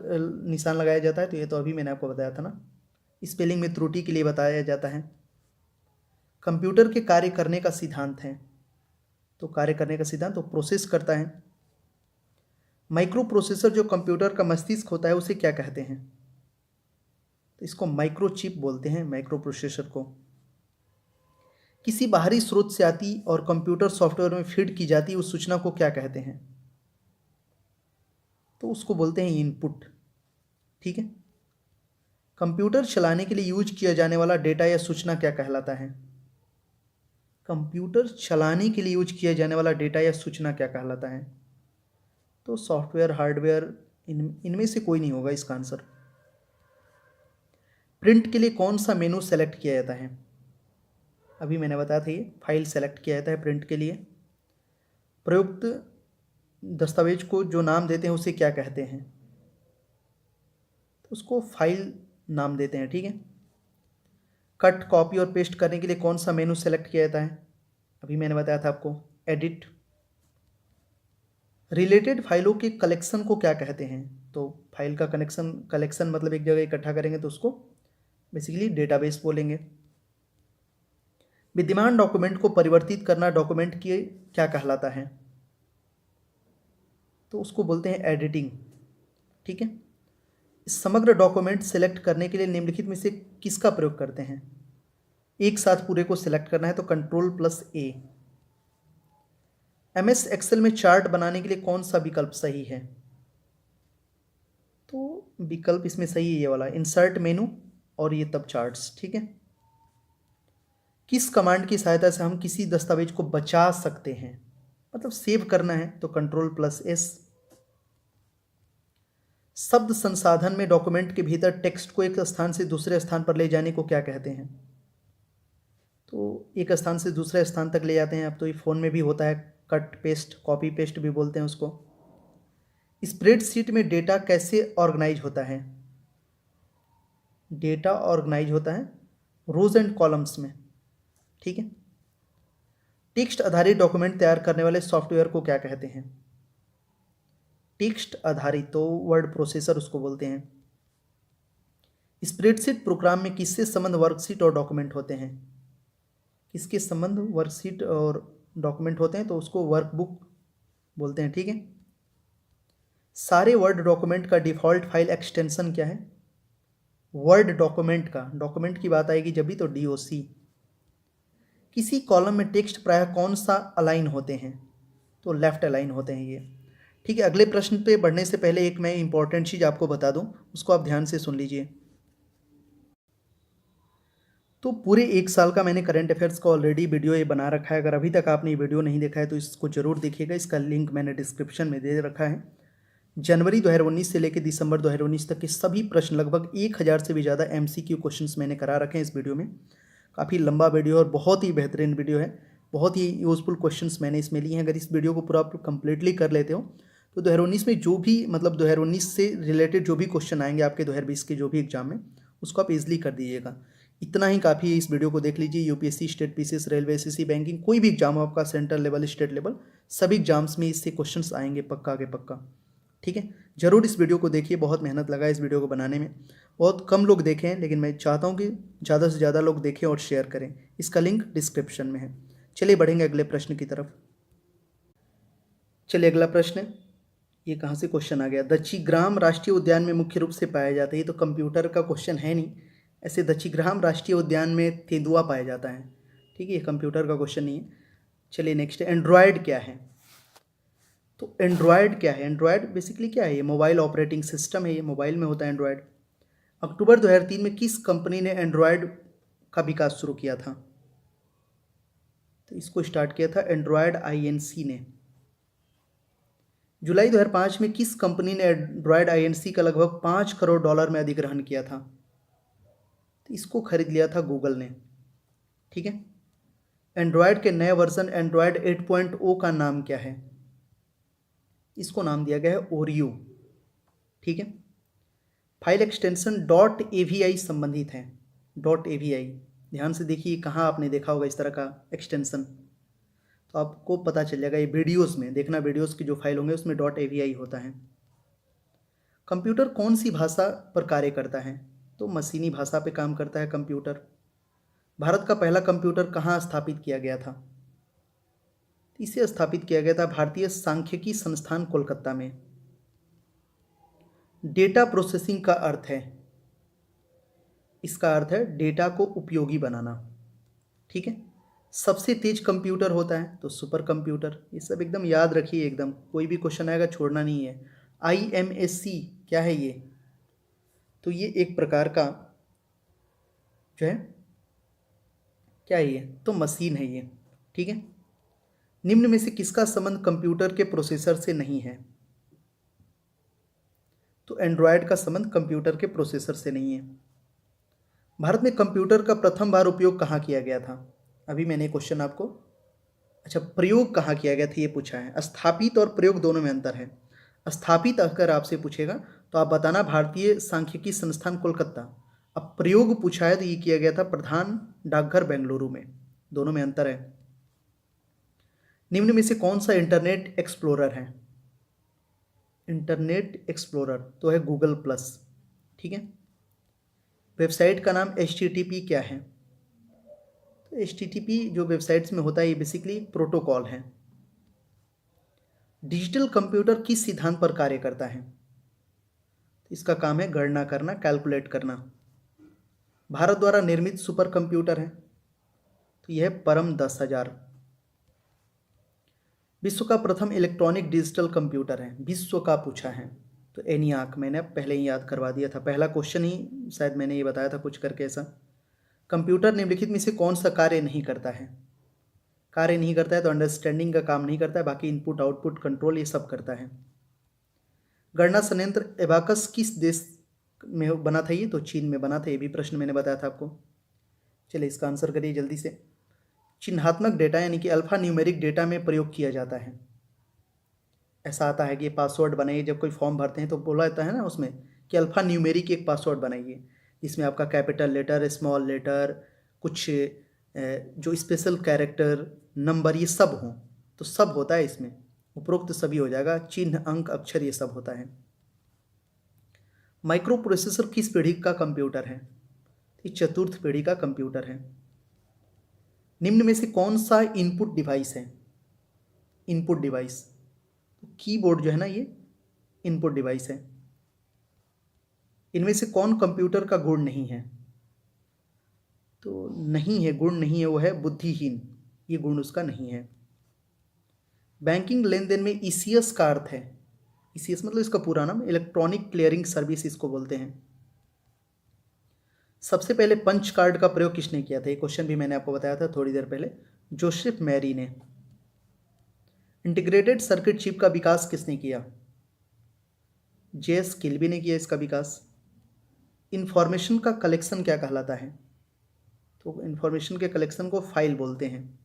निशान लगाया जाता है, तो ये तो अभी मैंने आपको बताया था ना। स्पेलिंग में त्रुटि के लिए बताया जाता है। कंप्यूटर के कार्य करने का सिद्धांत है, तो कार्य करने का सिद्धांत तो प्रोसेस करता है। माइक्रो प्रोसेसर जो कंप्यूटर का मस्तिष्क होता है उसे क्या कहते हैं, तो इसको माइक्रोचिप बोलते हैं, माइक्रो प्रोसेसर को। किसी बाहरी स्रोत से आती और कंप्यूटर सॉफ्टवेयर में फीड की जाती उस सूचना को क्या कहते हैं, तो उसको बोलते हैं इनपुट, ठीक है। कंप्यूटर चलाने के लिए यूज किया जाने वाला डेटा या सूचना क्या कहलाता है, कंप्यूटर चलाने के लिए यूज किया जाने वाला डेटा या सूचना क्या कहलाता है, तो सॉफ्टवेयर, हार्डवेयर, इनमें से कोई नहीं होगा इसका आंसर। प्रिंट के लिए कौन सा मेनू सेलेक्ट किया जाता है, अभी मैंने बताया था ये फाइल सेलेक्ट किया जाता है प्रिंट के लिए। प्रयुक्त दस्तावेज को जो नाम देते हैं उसे क्या कहते हैं, तो उसको फाइल नाम देते हैं, ठीक है। कट, कॉपी और पेस्ट करने के लिए कौन सा मेनू सेलेक्ट किया जाता है, अभी मैंने बताया था आपको एडिट। रिलेटेड फाइलों के कलेक्शन को क्या कहते हैं, तो फाइल का कलेक्शन मतलब एक जगह इकट्ठा करेंगे तो उसको बेसिकली डेटाबेस बोलेंगे। विद्यमान डॉक्यूमेंट को परिवर्तित करना डॉक्यूमेंट की क्या कहलाता है, तो उसको बोलते हैं एडिटिंग, ठीक है। समग्र डॉक्यूमेंट सेलेक्ट करने के लिए निम्नलिखित में से किसका प्रयोग करते हैं? एक साथ पूरे को सिलेक्ट करना है तो Ctrl+A। MS एक्सेल में चार्ट बनाने के लिए कौन सा विकल्प सही है? तो विकल्प इसमें सही है ये वाला, इंसर्ट मेनू और ये तब चार्ट्स। ठीक है। किस कमांड की सहायता से हम किसी दस्तावेज को बचा सकते हैं? मतलब सेव करना है तो Ctrl+S। शब्द संसाधन में डॉक्यूमेंट के भीतर टेक्स्ट को एक स्थान से दूसरे स्थान पर ले जाने को क्या कहते हैं? तो एक स्थान से दूसरे स्थान तक ले जाते हैं। अब तो ये फ़ोन में भी होता है, कट पेस्ट, कॉपी पेस्ट भी बोलते हैं उसको। स्प्रेडशीट में डेटा कैसे ऑर्गेनाइज होता है? डेटा ऑर्गेनाइज होता है रोज एंड कॉलम्स में। ठीक है। टेक्स्ट आधारित डॉक्यूमेंट तैयार करने वाले सॉफ्टवेयर को क्या कहते हैं? टेक्स्ट आधारित तो वर्ड प्रोसेसर उसको बोलते हैं। स्प्रेडशीट प्रोग्राम में किससे संबंध वर्कशीट और डॉक्यूमेंट होते हैं? किसके संबंध वर्कशीट और डॉक्यूमेंट होते हैं तो उसको वर्कबुक बोलते हैं। ठीक है। सारे वर्ड डॉक्यूमेंट का डिफ़ॉल्ट फाइल एक्सटेंशन क्या है? वर्ड डॉक्यूमेंट का, डॉक्यूमेंट की बात आएगी जब भी तो DOC। किसी कॉलम में टेक्स्ट प्रायः कौन सा अलाइन होते हैं? तो लेफ्ट अलाइन होते हैं ये। ठीक है। अगले प्रश्न पे बढ़ने से पहले एक मैं इंपॉर्टेंट चीज़ आपको बता दूं, उसको आप ध्यान से सुन लीजिए। तो पूरे एक साल का मैंने करंट अफेयर्स का ऑलरेडी वीडियो ये बना रखा है। अगर अभी तक आपने ये वीडियो नहीं देखा है तो इसको जरूर देखिएगा। इसका लिंक मैंने डिस्क्रिप्शन में दे रखा है। जनवरी 2019 से लेकर दिसंबर 2019 तक के सभी प्रश्न, लगभग 1000 से भी ज़्यादा MCQ क्वेश्चंस मैंने करा रखे हैं इस वीडियो में। काफ़ी लंबा वीडियो और बहुत ही बेहतरीन वीडियो है। बहुत ही यूज़फुल क्वेश्चंस मैंने इसमें लिए हैं। अगर इस वीडियो को पूरा कंप्लीटली कर लेते हो तो 2019 में जो भी, मतलब 2019 से रिलेटेड जो भी क्वेश्चन आएंगे आपके 2020 के जो भी एग्जाम में, उसको आप इजीली कर दीजिएगा। इतना ही काफ़ी है। इस वीडियो को देख लीजिए। UPSC, state PCS, railway, SSC, banking, कोई भी एग्जाम हो आपका, सेंट्रल लेवल, स्टेट लेवल, सभी एग्जाम्स में इससे क्वेश्चंस आएंगे पक्का के पक्का। ठीक है। जरूर इस वीडियो को देखिए। बहुत मेहनत लगा इस वीडियो को बनाने में। बहुत कम लोग देखे हैं, लेकिन मैं चाहता हूँ कि ज़्यादा से ज़्यादा लोग देखें और शेयर करें। इसका लिंक डिस्क्रिप्शन में है। चलिए बढ़ेंगे अगले प्रश्न की तरफ। चलिए अगला प्रश्न, ये कहाँ से क्वेश्चन आ गया? दक्षिग्राम राष्ट्रीय उद्यान में मुख्य रूप से पाया जाता है। ये तो कंप्यूटर का क्वेश्चन है नहीं। ऐसे दक्षिग्राम राष्ट्रीय उद्यान में तेंदुआ पाया जाता है। ठीक है। ये कंप्यूटर का क्वेश्चन नहीं है। चलिए नेक्स्ट, एंड्रॉयड क्या है? तो एंड्रॉयड क्या है? एंड्रॉयड बेसिकली क्या है? ये मोबाइल ऑपरेटिंग सिस्टम है। ये मोबाइल में होता है एंड्रॉयड। अक्टूबर 2003 में किस कंपनी ने एंड्रॉयड का विकास शुरू किया था? तो इसको स्टार्ट किया था एंड्रॉयड INC ने। जुलाई 2005 में किस कंपनी ने एंड्रॉयड INC का लगभग $5 करोड़ में अधिग्रहण किया था? तो इसको खरीद लिया था गूगल ने। ठीक है। एंड्रॉयड के नए वर्जन एंड्रॉयड 8.0 का नाम क्या है? इसको नाम दिया गया है ओरियो। ठीक है। फाइल एक्सटेंशन .avi संबंधित है। .avi, ध्यान से देखिए कहाँ आपने देखा होगा इस तरह का एक्सटेंशन, तो आपको पता चल जाएगा। ये वीडियोस में देखना, वीडियोस की जो फाइल होंगे उसमें .avi होता है। कंप्यूटर कौन सी भाषा पर कार्य करता है? तो मशीनी भाषा पे काम करता है कंप्यूटर। भारत का पहला कंप्यूटर कहाँ स्थापित किया गया था? इसे स्थापित किया गया था भारतीय सांख्यिकी संस्थान कोलकाता में। डेटा प्रोसेसिंग का अर्थ है, इसका अर्थ है डेटा को उपयोगी बनाना। ठीक है। सबसे तेज कंप्यूटर होता है तो सुपर कंप्यूटर। ये सब एकदम याद रखिए, एकदम कोई भी क्वेश्चन आएगा छोड़ना नहीं है। IMSC क्या है ये? तो ये एक प्रकार का जो है, क्या है ये? तो मशीन है ये। ठीक है। निम्न में से किसका संबंध कंप्यूटर के प्रोसेसर से नहीं है? तो एंड्रॉयड का संबंध कंप्यूटर के प्रोसेसर से नहीं है। भारत में कंप्यूटर का प्रथम बार उपयोग कहाँ किया गया था? अभी मैंने क्वेश्चन आपको, अच्छा प्रयोग कहाँ किया गया था ये पूछा है। स्थापित और प्रयोग दोनों में अंतर है। स्थापित अगर आपसे पूछेगा तो आप बताना भारतीय सांख्यिकी संस्थान कोलकाता। अब प्रयोग पूछा है तो ये किया गया था प्रधान डाकघर बेंगलुरु में। दोनों में अंतर है। निम्न में से कौन सा इंटरनेट एक्सप्लोरर है? इंटरनेट एक्सप्लोरर तो है गूगल प्लस। ठीक है। वेबसाइट का नाम HTTP क्या है? तो HTTP जो वेबसाइट्स में होता है ये बेसिकली प्रोटोकॉल है। डिजिटल कंप्यूटर किस सिद्धांत पर कार्य करता है? इसका काम है गणना करना, कैलकुलेट करना। भारत द्वारा निर्मित सुपर कंप्यूटर है तो यह है परम 10,000। विश्व का प्रथम इलेक्ट्रॉनिक डिजिटल कंप्यूटर है, विश्व का पूछा है तो एनियाक, मैंने पहले ही याद करवा दिया था, पहला क्वेश्चन ही शायद मैंने ये बताया था कुछ करके ऐसा। कंप्यूटर निम्नलिखित में से कौन सा कार्य नहीं करता है? कार्य नहीं करता है तो अंडरस्टैंडिंग का काम नहीं करता है, बाकी इनपुट आउटपुट कंट्रोल ये सब करता है। गणना संयंत्र एबाकस किस देश में बना था? ये तो चीन में बना था, ये भी प्रश्न मैंने बताया था आपको। चलिए इसका आंसर करिए जल्दी से। चिन्हात्मक डेटा यानी कि अल्फा न्यूमेरिक डेटा में प्रयोग किया जाता है। ऐसा आता है कि पासवर्ड बनाइए, जब कोई फॉर्म भरते हैं तो बोला जाता है ना उसमें कि अल्फा न्यूमेरिक एक पासवर्ड बनाइए, जिसमें आपका कैपिटल लेटर, स्मॉल लेटर, कुछ जो स्पेशल कैरेक्टर, नंबर, ये सब हों, तो सब होता है इसमें, उपरोक्त सभी हो जाएगा, चिन्ह, अंक, अक्षर, ये सब होता है। माइक्रो प्रोसेसर किस पीढ़ी का कंप्यूटर है? ये चतुर्थ पीढ़ी का कंप्यूटर है। निम्न में से कौन सा इनपुट डिवाइस है? इनपुट डिवाइस, तो कीबोर्ड जो है ना ये इनपुट डिवाइस है। इनमें से कौन कंप्यूटर का गुण नहीं है? तो नहीं है, गुण नहीं है, वो है बुद्धिहीन, ये गुण उसका नहीं है। बैंकिंग लेन देन में ईसीएस का अर्थ है, ईसीएस मतलब इसका पूरा नाम इलेक्ट्रॉनिक क्लियरिंग सर्विस इसको बोलते हैं। सबसे पहले पंच कार्ड का प्रयोग किसने किया था? ये क्वेश्चन भी मैंने आपको बताया था थोड़ी देर पहले, जोसेफ मैरी ने। इंटीग्रेटेड सर्किट चिप का विकास किसने किया? जेएस किल्बी ने किया इसका विकास। इंफॉर्मेशन का कलेक्शन क्या कहलाता है? तो इंफॉर्मेशन के कलेक्शन को फाइल बोलते हैं।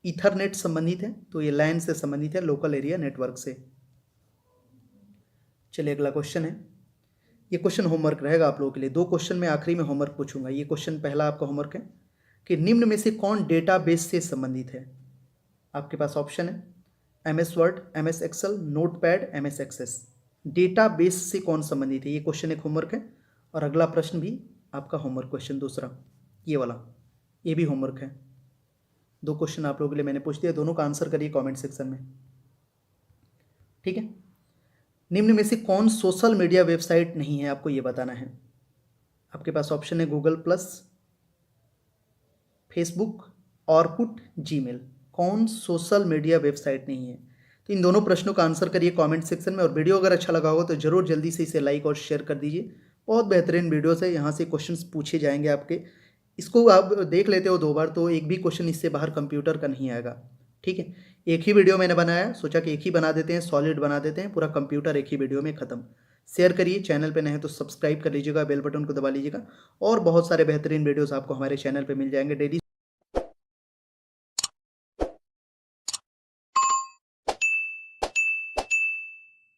ईथरनेट संबंधित है तो ये लैन से संबंधित है, लोकल एरिया नेटवर्क से। चलिए अगला क्वेश्चन है, ये क्वेश्चन होमवर्क रहेगा आप लोगों के लिए। 2 क्वेश्चन में आखिरी में होमवर्क पूछूंगा। ये क्वेश्चन पहला आपका होमवर्क है कि निम्न में से कौन डेटाबेस से संबंधित है? आपके पास ऑप्शन है MS word, MS excel, notepad, MS access. Database से कौन संबंधित है? ये क्वेश्चन एक होमवर्क है। और अगला प्रश्न भी आपका होमवर्क क्वेश्चन दूसरा, ये वाला, ये भी होमवर्क है। 2 क्वेश्चन आप लोगों के लिए मैंने पूछ दिया, दोनों का आंसर करिए कमेंट सेक्शन में, ठीक है। निम्न में से कौन सोशल मीडिया वेबसाइट नहीं है? आपको ये बताना है। आपके पास ऑप्शन है Google plus, Facebook, Orkut, Gmail. कौन सोशल मीडिया वेबसाइट नहीं है? तो इन दोनों प्रश्नों का आंसर करिए कमेंट सेक्शन में। और वीडियो अगर अच्छा लगा हो तो जरूर जल्दी से इसे लाइक और शेयर कर दीजिए। बहुत बेहतरीन वीडियोस है, यहाँ से क्वेश्चंस पूछे जाएंगे आपके। इसको आप देख लेते हो 2 बार तो एक भी क्वेश्चन इससे बाहर कंप्यूटर का नहीं आएगा, ठीक है। एक ही वीडियो मैंने बनाया, सोचा कि एक ही बना देते हैं, सॉलिड बना देते हैं, पूरा कंप्यूटर एक ही वीडियो में खत्म। शेयर करिए, चैनल पे नए हैं तो सब्सक्राइब कर लीजिएगा, बेल बटन को दबा लीजिएगा। और बहुत सारे बेहतरीन वीडियोस आपको हमारे चैनल पे मिल जाएंगे डेली।